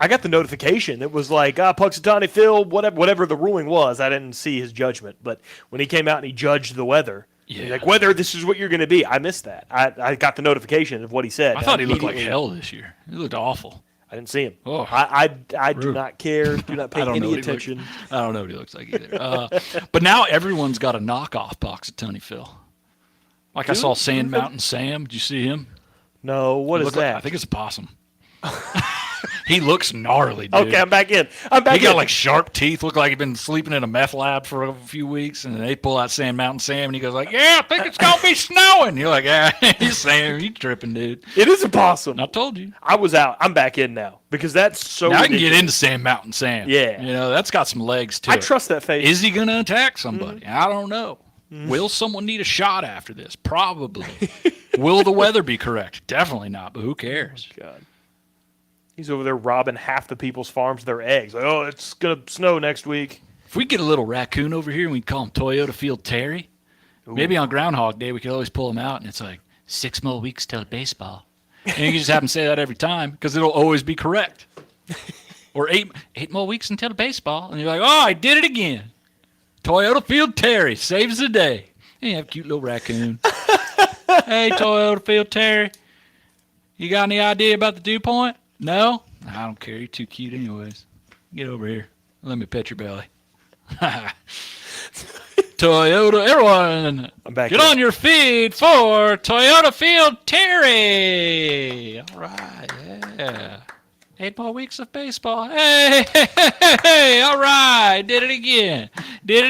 I got the notification. It was like, Puxatawny Phil, whatever the ruling was. I didn't see his judgment. But when he came out and he judged the weather, he's like, weather, this is what you're going to be. I missed that. I got the notification of what he said. I thought he looked like hell this year. He looked awful. I didn't see him. Oh, I do not care. Do not pay any attention. I don't know what he looks like either. But now everyone's got a knockoff Puxatawny Phil. Like I saw Sand Mountain Sam. Did you see him? No. What is that? I think it's a possum. He looks gnarly, dude. Okay, I'm back in. He got like sharp teeth. Looked like he'd been sleeping in a meth lab for a few weeks. And they pull out Sand Mountain Sam, and he goes like, "Yeah, I think it's gonna be snowing." You're like, "Yeah, he's Sam. You tripping, dude?" It is a possum. I told you. I was out. I'm back in now because that's so. Now ridiculous. I can get into Sand Mountain Sam. Yeah, that's got some legs to it. I trust that face. Is he gonna attack somebody? I don't know. Will someone need a shot after this? Probably. Will the weather be correct? Definitely not, but who cares? Oh, God. He's over there robbing half the people's farms of their eggs. Like, oh, it's going to snow next week. If we get a little raccoon over here and we call him Toyota Field Terry, maybe on Groundhog Day we could always pull him out and it's like 6 more weeks till baseball. And you can just have him say that every time because it'll always be correct. Or eight more weeks until baseball. And you're like, oh, I did it again. Toyota Field Terry saves the day. And you have a cute little raccoon. Hey, Toyota Field Terry, you got any idea about the dew point? No? I don't care. You're too cute anyways. Get over here. Let me pet your belly. Toyota, everyone, I'm back get in. on your feet for Toyota Field Terry. All right, yeah. 8 more weeks of baseball. Hey, all right. Did it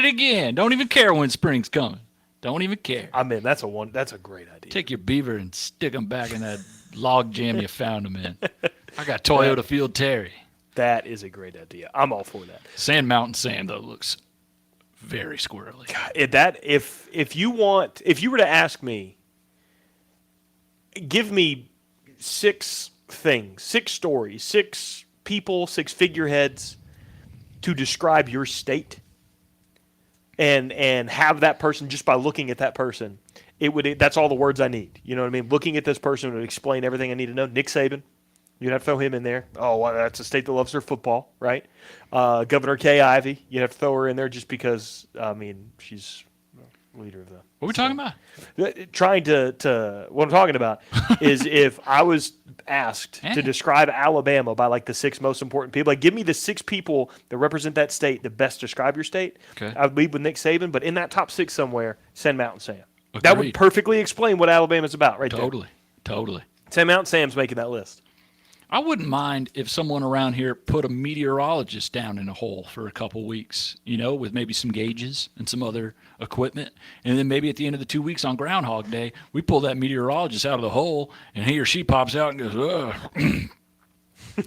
again. Don't even care when spring's coming. Don't even care. I'm in. That's a great idea. Take your beaver and stick them back in that log jam you found them in. I got Toyota Field Terry. That is a great idea. I'm all for that. Sand Mountain Sam, though, looks very squirrely. If you were to ask me, give me 6 things, 6 stories, 6 people, 6 figureheads to describe your state, and have that person, just by looking at that person, that's all the words I need. You know what I mean? Looking at this person would explain everything I need to know. Nick Saban, you'd have to throw him in there. Oh, well, that's a state that loves their football, right? Governor Kay Ivey, you'd have to throw her in there just because, she's leader of the. What are we talking about? What I'm talking about is, if I was asked to describe Alabama by like the 6 most important people, like give me the 6 people that represent that state that best describe your state. Okay. I would lead with Nick Saban, but in that top 6 somewhere, Sand Mountain Sam. Agreed. That would perfectly explain what Alabama's about, right there. Totally. Sand Mountain Sam's making that list. I wouldn't mind if someone around here put a meteorologist down in a hole for a couple weeks, with maybe some gauges and some other equipment. And then maybe at the end of the 2 weeks on Groundhog Day, we pull that meteorologist out of the hole, and he or she pops out and goes, ugh,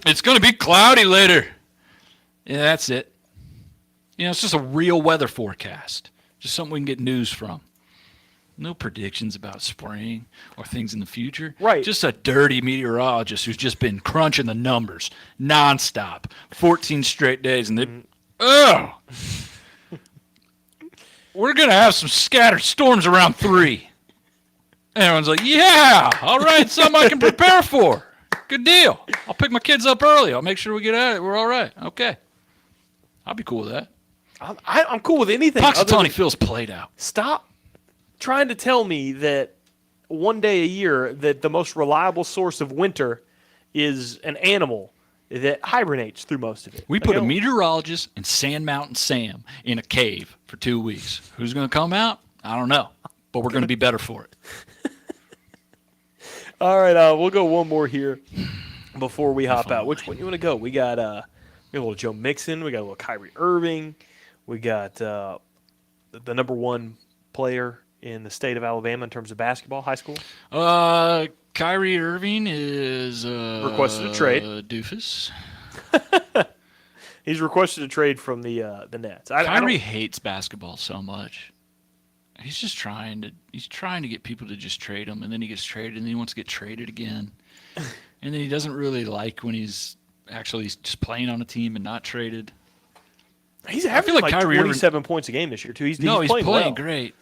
it's going to be cloudy later. Yeah, that's it. It's just a real weather forecast. Just something we can get news from. No predictions about spring or things in the future. Right. Just a dirty meteorologist who's just been crunching the numbers nonstop, 14 straight days, and we're going to have some scattered storms around 3. And everyone's like, yeah, all right, something I can prepare for. Good deal. I'll pick my kids up early. I'll make sure we get at it. We're all right. Okay. I'll be cool with that. I'm cool with anything. Punxsutawney Phil's played out. Stop trying to tell me that one day a year that the most reliable source of winter is an animal that hibernates through most of it. We put a meteorologist and Sand Mountain Sam in a cave for 2 weeks. Who's going to come out? I don't know, but we're going to be better for it. All right, we'll go one more here before we hop out. Which one you want to go? We got a little Joe Mixon. We got a little Kyrie Irving. We got the number 1 player in the state of Alabama in terms of basketball, high school. Kyrie Irving is requested a trade. Doofus. He's requested a trade from the Nets. Kyrie hates basketball so much. He's just trying to get people to just trade him, and then he gets traded, and then he wants to get traded again. And then he doesn't really like when he's actually just playing on a team and not traded. He's having like Kyrie 27 points a game this year, too. He's playing well. Great.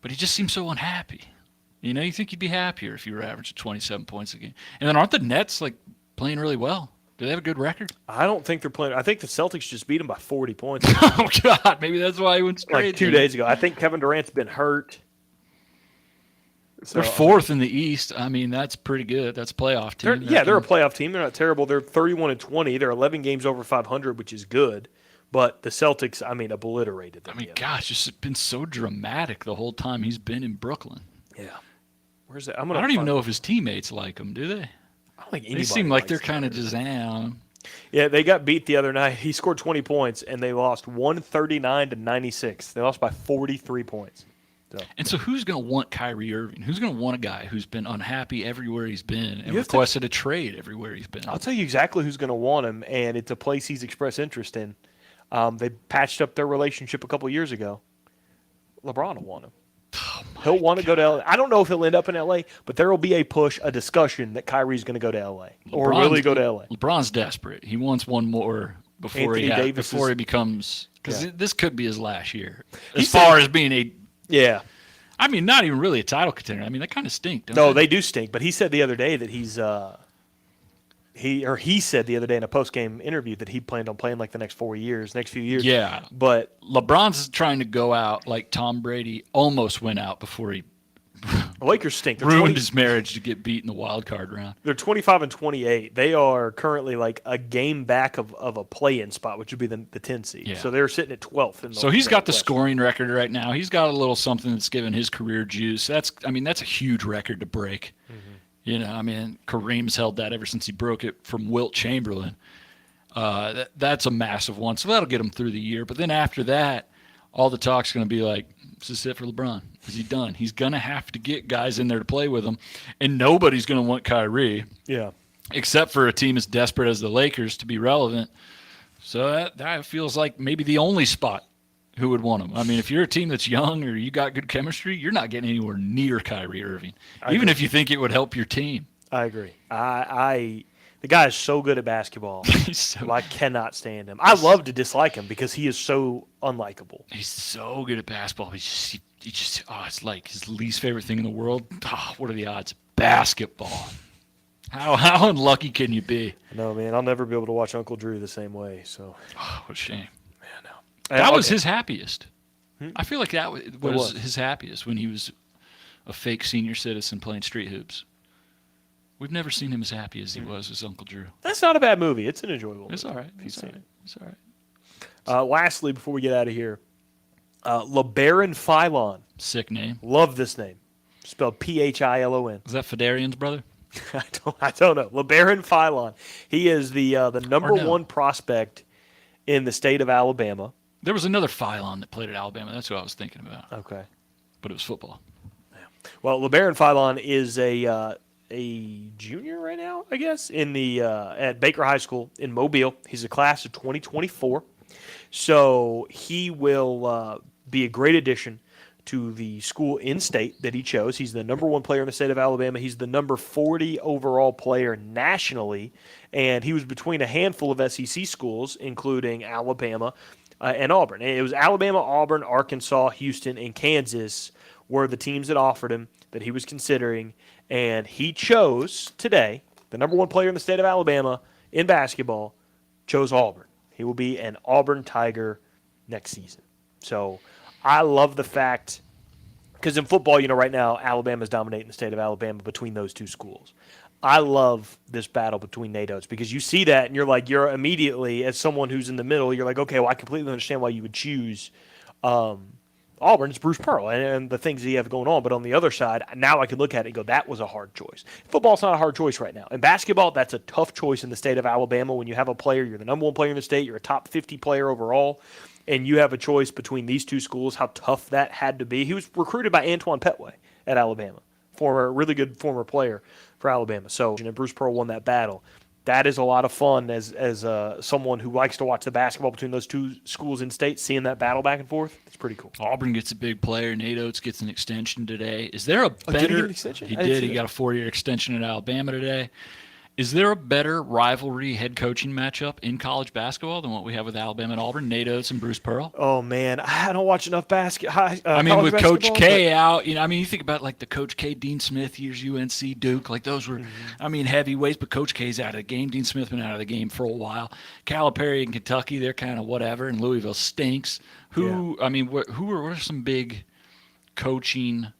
But he just seems so unhappy. You think he'd be happier if you were averaging 27 points a game. And then aren't the Nets playing really well? Do they have a good record? I don't think they're playing. I think the Celtics just beat them by 40 points. Oh, God. Maybe that's why he went straight. Like 2 days ago. I think Kevin Durant's been hurt. So, they're 4th in the East. I mean, that's pretty good. That's a playoff team. They're a playoff team. They're not terrible. They're 31-20. They're 11 games over 500, which is good. But the Celtics, obliterated them. Gosh, it's been so dramatic the whole time he's been in Brooklyn. Yeah. Where's that? I don't even know if his teammates like him, do they? I don't think anybody. They seem like they're kind of just down. Yeah, they got beat the other night. He scored 20 points, and they lost 139-96. They lost by 43 points. So who's going to want Kyrie Irving? Who's going to want a guy who's been unhappy everywhere he's been and requested a trade everywhere he's been? I'll tell you exactly who's going to want him, and it's a place he's expressed interest in. They patched up their relationship a couple years ago. LeBron will want him. He'll want to go to L.A. I don't know if he'll end up in L.A., but there will be a discussion that Kyrie's going to go to L.A. or really go to L.A. LeBron's desperate. He wants one more before he becomes – because this could be his last year as far as being a – Yeah. Not even really a title contender. They kind of stink, don't they? No, they do stink. But he said the other day that he said the other day in a post-game interview that he planned on playing like the next few years. Yeah. But LeBron's trying to go out like Tom Brady almost went out before he The Lakers stink. They're Ruined his marriage to get beat in the wild card round. They're 25-28. They are currently like a game back of a play-in spot, which would be the 10 seed. Yeah. So they're sitting at 12th. So he's got the West. scoring record right now. He's got a little something that's given his career juice. That's a huge record to break. Kareem's held that ever since he broke it from Wilt Chamberlain. That's a massive one. So that'll get him through the year. But then after that, all the talk's going to be like, is this it for LeBron? Is he done? He's going to have to get guys in there to play with him. And nobody's going to want Kyrie. Yeah. Except for a team as desperate as the Lakers to be relevant. So that feels like maybe the only spot who would want him. I mean, if you're a team that's young or you got good chemistry, you're not getting anywhere near Kyrie Irving, even if you think it would help your team. I agree. The guy is so good at basketball. I cannot stand him. I love to dislike him because he is so unlikable. He's so good at basketball. He just it's like his least favorite thing in the world. Oh, what are the odds? Basketball. How unlucky can you be? No, man. I'll never be able to watch Uncle Drew the same way. So, what a shame. Man, no. That was his happiest. I feel like that was his happiest when he was a fake senior citizen playing street hoops. We've never seen him as happy as he was as Uncle Drew. That's not a bad movie. It's an enjoyable movie. It's all right. It's all right. Lastly, before we get out of here, LeBaron Philon. Sick name. Love this name. Spelled Philon. Is that Fedarian's brother? I don't know. LeBaron Philon. He is the number one prospect in the state of Alabama. There was another Philon that played at Alabama. That's what I was thinking about. Okay. But it was football. Yeah. Well, LeBaron Philon is a junior right now, I guess, in the at Baker High School in Mobile. He's a class of 2024. So he will be a great addition to the school in-state that he chose. He's the number one player in the state of Alabama. He's the number 40 overall player nationally, and he was between a handful of SEC schools, including Alabama and Auburn. And it was Alabama, Auburn, Arkansas, Houston, and Kansas were the teams that offered him that he was considering, and he chose today, the number one player in the state of Alabama in basketball, chose Auburn. He will be an Auburn Tiger next season. So I love the fact, because in football, right now, Alabama's dominating the state of Alabama between those two schools. I love this battle between Nate Oates because you see that and you're immediately, as someone who's in the middle, you're like, okay, well, I completely understand why you would choose Auburn. It's Bruce Pearl and the things that you have going on. But on the other side, now I can look at it and go, that was a hard choice. Football's not a hard choice right now. In basketball, that's a tough choice in the state of Alabama when you have a player, you're the number one player in the state, you're a top 50 player overall, and you have a choice between these two schools, how tough that had to be. He was recruited by Antoine Petway at Alabama, really good former player for Alabama. So Bruce Pearl won that battle. That is a lot of fun as someone who likes to watch the basketball between those two schools in state, seeing that battle back and forth. It's pretty cool. Auburn gets a big player. Nate Oates gets an extension today. Is there a better? Did he get an extension? He did. He got a 4-year extension at Alabama today. Is there a better rivalry head coaching matchup in college basketball than what we have with Alabama and Auburn? Nate Oates and Bruce Pearl? Oh, man. I don't watch enough basketball. With Coach K out, you think about like the Coach K, Dean Smith years, UNC, Duke, like those were, heavyweights, but Coach K's out of the game. Dean Smith's been out of the game for a while. Calipari in Kentucky, they're kind of whatever, and Louisville stinks. What are some big coaching –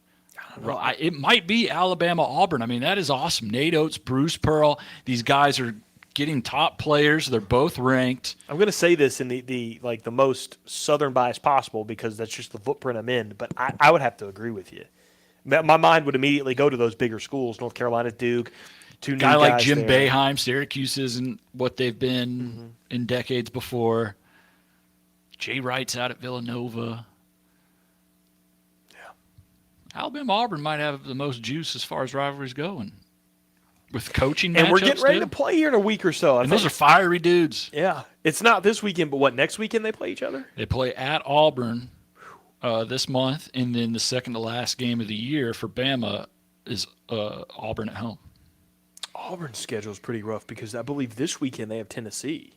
it might be Alabama, Auburn. That is awesome. Nate Oates, Bruce Pearl, these guys are getting top players. They're both ranked. I'm going to say this in the most Southern bias possible because that's just the footprint I'm in, but I would have to agree with you. My mind would immediately go to those bigger schools, North Carolina, Duke, two new guys. Guy like Jim Boeheim, Syracuse isn't what they've been in decades before. Jay Wright's out at Villanova. Alabama Auburn might have the most juice as far as rivalries go, and with coaching. And we're getting ready to play here in a week or so. And those are fiery dudes. Yeah, it's not this weekend, but what, next weekend they play each other? They play at Auburn this month, and then the second to last game of the year for Bama is Auburn at home. Auburn's schedule is pretty rough because I believe this weekend they have Tennessee.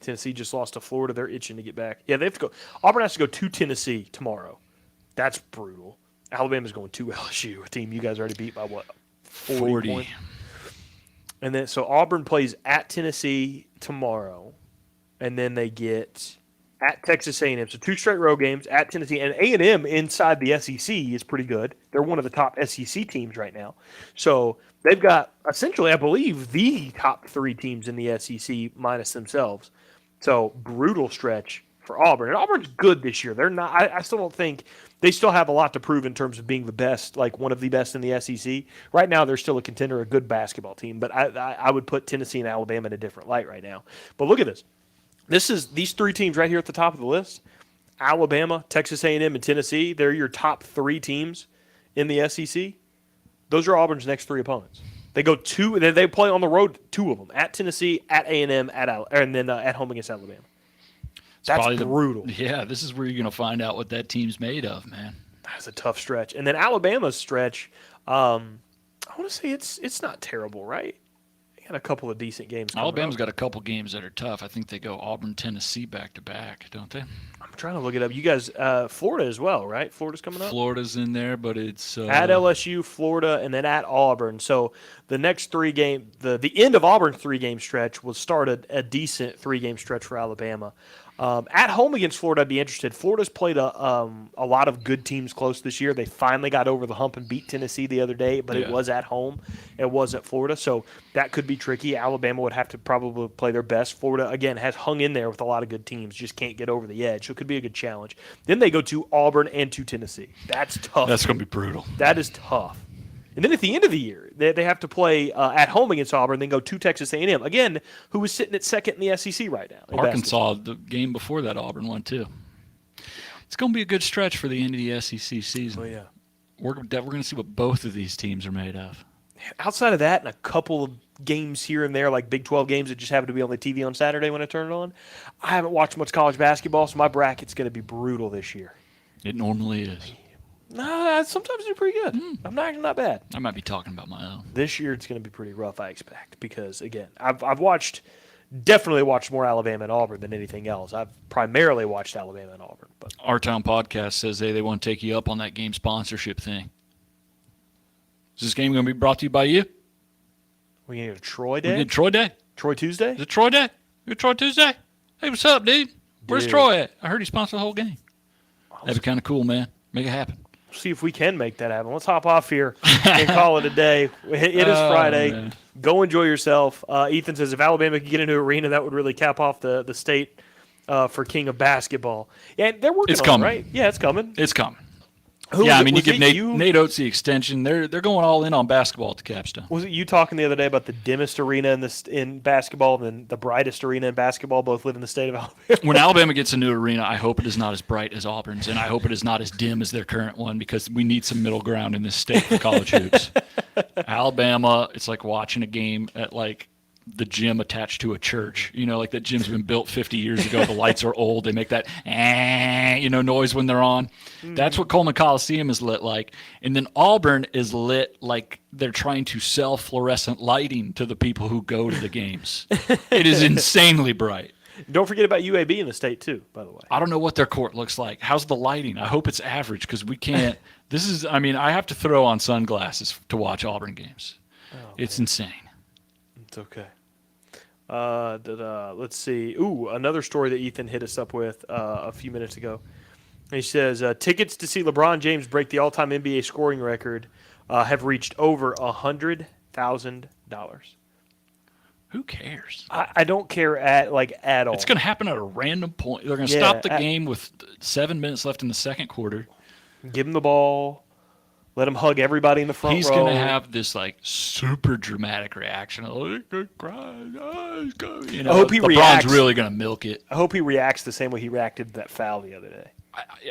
Tennessee just lost to Florida. They're itching to get back. Yeah, they have to go. Auburn has to go to Tennessee tomorrow. That's brutal. Alabama's going to LSU, a team you guys already beat by what? 40 points? And then so Auburn plays at Tennessee tomorrow, and then they get at Texas A&M. So 2 straight road games at Tennessee. And A&M inside the SEC is pretty good. They're one of the top SEC teams right now. So they've got essentially, I believe, the top 3 teams in the SEC minus themselves. So brutal stretch for Auburn. And Auburn's good this year. They're not. I still don't think they still have a lot to prove in terms of being the best, like one of the best in the SEC. Right now, they're still a contender, a good basketball team. But I would put Tennessee and Alabama in a different light right now. But look at this. These 3 teams right here at the top of the list: Alabama, Texas A&M, and Tennessee. They're your top 3 teams in the SEC. Those are Auburn's next 3 opponents. They go 2. They play on the road 2 of them: at Tennessee, at A&M, and then at home against Alabama. That's brutal. Yeah, this is where you're going to find out what that team's made of, man. That's a tough stretch. And then Alabama's stretch, I want to say it's not terrible, right? They got a couple of decent games. Alabama's got a couple games that are tough. I think they go Auburn, Tennessee back to back, don't they? I'm trying to look it up. You guys, Florida as well, right? Florida's coming up? Florida's in there, but it's at LSU, Florida, and then at Auburn. So the next 3 game, the end of Auburn's 3-game stretch will start a decent 3-game stretch for Alabama. At home against Florida, I'd be interested. Florida's played a lot of good teams close this year. They finally got over the hump and beat Tennessee the other day, but it was at home. It was at Florida, so that could be tricky. Alabama would have to probably play their best. Florida, again, has hung in there with a lot of good teams, just can't get over the edge, so it could be a good challenge. Then they go to Auburn and to Tennessee. That's tough. That's going to be brutal. That is tough. And then at the end of the year, they have to play at home against Auburn, then go to Texas A&M, again, who is sitting at second in the SEC right now. Arkansas, the game before that, Auburn won too. It's going to be a good stretch for the end of the SEC season. Oh, yeah. We're going to see what both of these teams are made of. Outside of that and a couple of games here and there, like Big 12 games that just happen to be on the TV on Saturday when I turn it on, I haven't watched much college basketball, so my bracket's going to be brutal this year. It normally is. No, sometimes they're pretty good. I'm not bad. I might be talking about my own. This year it's going to be pretty rough, I expect, because again, I've definitely watched more Alabama and Auburn than anything else. I've primarily watched Alabama and Auburn. But Our Town Podcast says they want to take you up on that game sponsorship thing. Is this game going to be brought to you by you? We going to get a Troy Day? We get Troy Day? Troy Tuesday? Is it Troy Day? You Troy Tuesday? Hey, what's up, dude? Where's Troy at? I heard he sponsored the whole game. That'd be kind of cool, man. Make it happen. See if we can make that happen. Let's hop off here and call it a day. It is Friday. Man. Go enjoy yourself. Ethan says if Alabama could get into arena, that would really cap off the state for King of Basketball. Yeah, they're working it's on coming. it, right? Yeah, it's coming. It's coming. Who yeah, was I it? mean, you Was give it Nate Oates the extension. They're going all in on basketball at the capstone. Was it you talking the other day about the dimmest arena in basketball and then the brightest arena in basketball both live in the state of Alabama? When Alabama gets a new arena, I hope it is not as bright as Auburn's, and I hope it is not as dim as their current one because we need some middle ground in this state for college hoops. Alabama, it's like watching a game at like the gym attached to a church. You know, like that gym's been built 50 years ago. The lights are old. They make that noise when they're on. That's what Coleman Coliseum is lit like. And then Auburn is lit like they're trying to sell fluorescent lighting to the people who go to the games. It is insanely bright. Don't forget about UAB in the state too, by the way. I don't know what their court looks like. How's the lighting? I hope it's average because we can't. I have to throw on sunglasses to watch Auburn games. It's insane. It's okay. Let's see. Ooh, another story that Ethan hit us up with a few minutes ago. He says tickets to see LeBron James break the all-time NBA scoring record have reached over $100,000. Who cares? I don't care at all. It's going to happen at a random point. They're going to stop the game with 7 minutes left in the second quarter. Give him the ball. Let him hug everybody in the front row. He's going to have this like super dramatic reaction. I hope he reacts. LeBron's really going to milk it. I hope he reacts the same way he reacted to that foul the other day.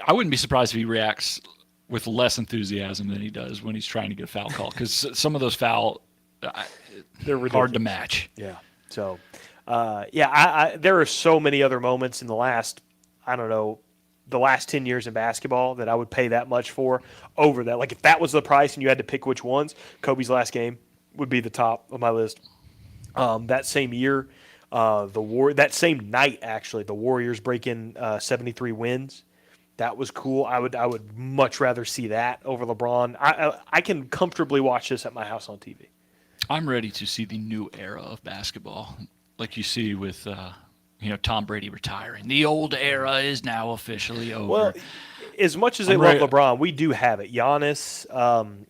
I wouldn't be surprised if he reacts with less enthusiasm than he does when he's trying to get a foul call because some of those they're hard to match. Yeah. So, there are so many other moments in the last, the last 10 years in basketball that I would pay that much for over that. Like if that was the price and you had to pick which ones, Kobe's last game would be the top of my list. That same year, that same night, actually, the Warriors breaking 73 wins. That was cool. I would much rather see that over LeBron. I can comfortably watch this at my house on TV. I'm ready to see the new era of basketball, like you see with Tom Brady retiring. The old era is now officially over. Well, as much as they love LeBron, we do have it. Giannis,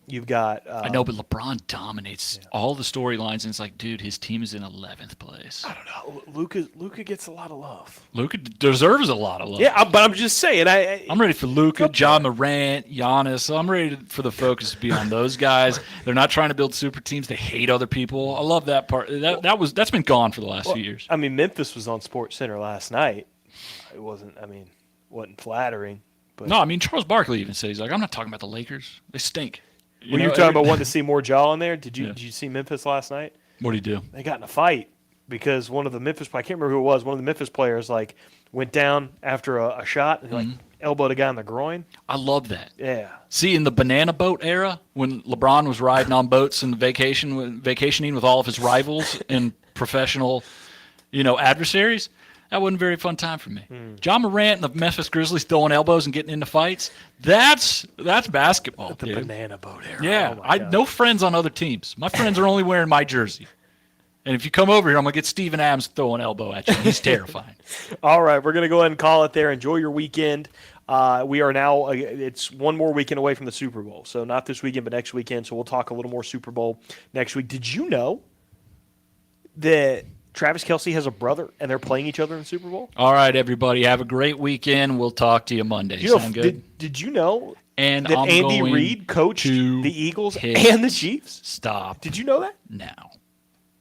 you've got. I know, but LeBron dominates all the storylines, and it's like, dude, his team is in 11th place. I don't know. Luka gets a lot of love. Luka deserves a lot of love. Yeah, but I'm just saying. I'm ready for Luka, John Morant, Giannis. I'm ready for the focus to be on those guys. They're not trying to build super teams. They hate other people. I love that part. That's been gone for the last few years. I mean, Memphis was on Sports Center last night. It wasn't flattering. But. No, I mean, Charles Barkley even said, he's like, I'm not talking about the Lakers. They stink. When you're talking about wanting to see more jaw in there, did you see Memphis last night? What did he do? They got in a fight because one of the Memphis, I can't remember who it was, one of the Memphis players went down after a shot and elbowed a guy in the groin. I love that. Yeah. See, in the banana boat era, when LeBron was riding on boats and vacationing with all of his rivals and professional, adversaries, that wasn't a very fun time for me. John Morant and the Memphis Grizzlies throwing elbows and getting into fights, that's basketball. The banana boat era. Yeah, Oh I no friends on other teams. My friends are only wearing my jersey. And if you come over here, I'm going to get Steven Adams throwing elbow at you. He's terrifying. All right, we're going to go ahead and call it there. Enjoy your weekend. We are now, it's one more weekend away from the Super Bowl. So not this weekend, but next weekend. So we'll talk a little more Super Bowl next week. Did you know that Travis Kelce has a brother, and they're playing each other in the Super Bowl? All right, everybody. Have a great weekend. We'll talk to you Monday. Sound good? Did you know that Andy Reid coached the Eagles and the Chiefs? Stop. Did you know that? Now.